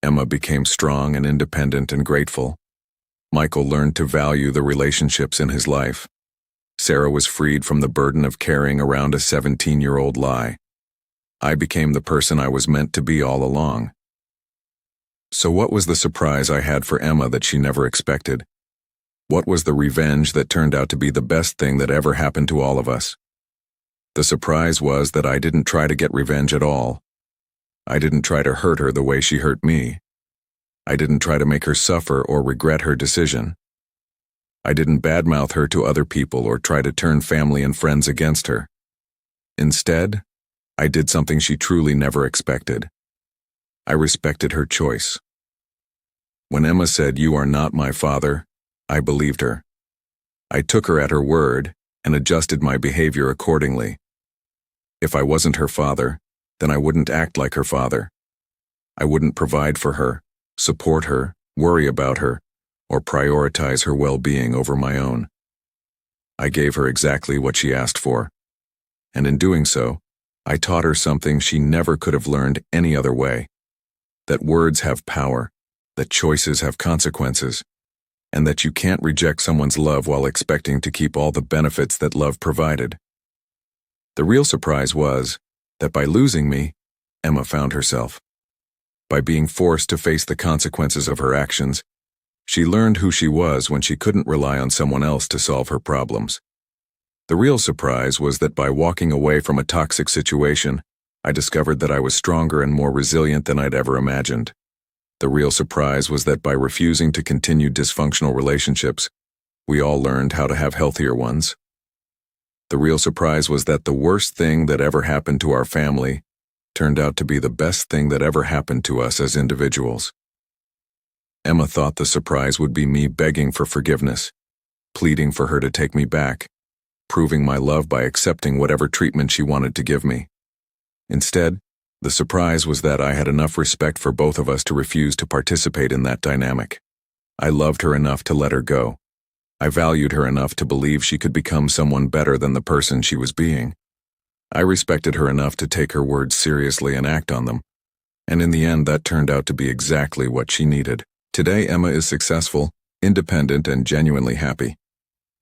Emma became strong and independent and grateful. Michael learned to value the relationships in his life. Sarah was freed from the burden of carrying around a 17-year-old lie. I became the person I was meant to be all along. So what was the surprise I had for Emma that she never expected? What was the revenge that turned out to be the best thing that ever happened to all of us? The surprise was that I didn't try to get revenge at all. I didn't try to hurt her the way she hurt me. I didn't try to make her suffer or regret her decision. I didn't badmouth her to other people or try to turn family and friends against her. Instead, I did something she truly never expected. I respected her choice. When Emma said, "You are not my father," I believed her. I took her at her word and adjusted my behavior accordingly. If I wasn't her father, then I wouldn't act like her father. I wouldn't provide for her, support her, worry about her, or prioritize her well-being over my own. I gave her exactly what she asked for. And in doing so, I taught her something she never could have learned any other way. That words have power, that choices have consequences, and that you can't reject someone's love while expecting to keep all the benefits that love provided. The real surprise was that by losing me, Emma found herself. By being forced to face the consequences of her actions, she learned who she was when she couldn't rely on someone else to solve her problems. The real surprise was that by walking away from a toxic situation, I discovered that I was stronger and more resilient than I'd ever imagined. The real surprise was that by refusing to continue dysfunctional relationships, we all learned how to have healthier ones. The real surprise was that the worst thing that ever happened to our family turned out to be the best thing that ever happened to us as individuals. Emma thought the surprise would be me begging for forgiveness, pleading for her to take me back, proving my love by accepting whatever treatment she wanted to give me. Instead, the surprise was that I had enough respect for both of us to refuse to participate in that dynamic. I loved her enough to let her go. I valued her enough to believe she could become someone better than the person she was being. I respected her enough to take her words seriously and act on them. And in the end, that turned out to be exactly what she needed. Today, Emma is successful, independent, and genuinely happy.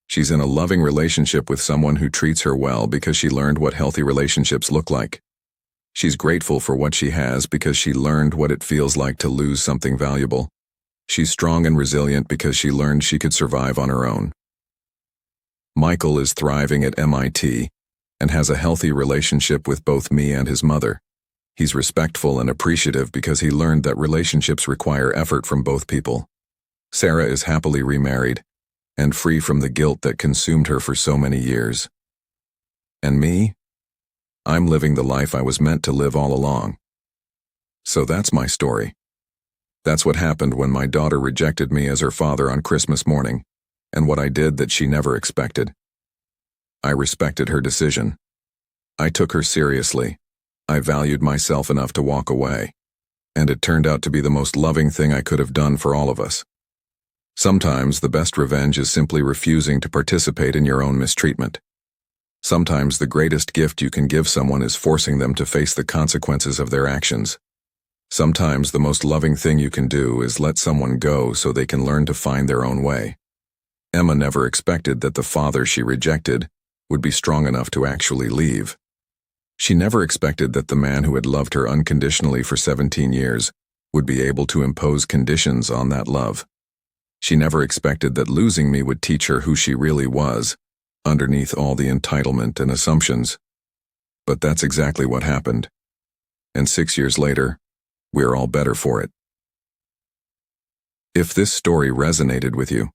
She's in a loving relationship with someone who treats her well because she learned what healthy relationships look like. She's grateful for what she has because she learned what it feels like to lose something valuable. She's strong and resilient because she learned she could survive on her own. Michael is thriving at MIT and has a healthy relationship with both me and his mother. He's respectful and appreciative because he learned that relationships require effort from both people. Sarah is happily remarried and free from the guilt that consumed her for so many years. And me? I'm living the life I was meant to live all along. So that's my story. That's what happened when my daughter rejected me as her father on Christmas morning, and what I did that she never expected. I respected her decision. I took her seriously. I valued myself enough to walk away, and it turned out to be the most loving thing I could have done for all of us. Sometimes the best revenge is simply refusing to participate in your own mistreatment. Sometimes the greatest gift you can give someone is forcing them to face the consequences of their actions. Sometimes the most loving thing you can do is let someone go so they can learn to find their own way. Emma never expected that the father she rejected would be strong enough to actually leave. She never expected that the man who had loved her unconditionally for 17 years would be able to impose conditions on that love. She never expected that losing me would teach her who she really was, underneath all the entitlement and assumptions. But that's exactly what happened. And 6 years later, we're all better for it. If this story resonated with you,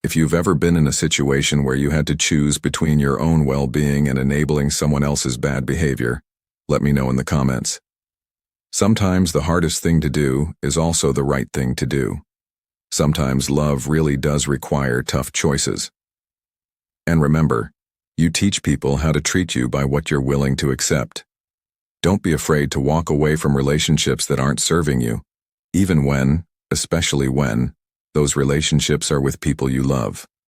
if you've ever been in a situation where you had to choose between your own well-being and enabling someone else's bad behavior, let me know in the comments. Sometimes the hardest thing to do is also the right thing to do. Sometimes love really does require tough choices. And remember, you teach people how to treat you by what you're willing to accept. Don't be afraid to walk away from relationships that aren't serving you, even when, especially when, those relationships are with people you love.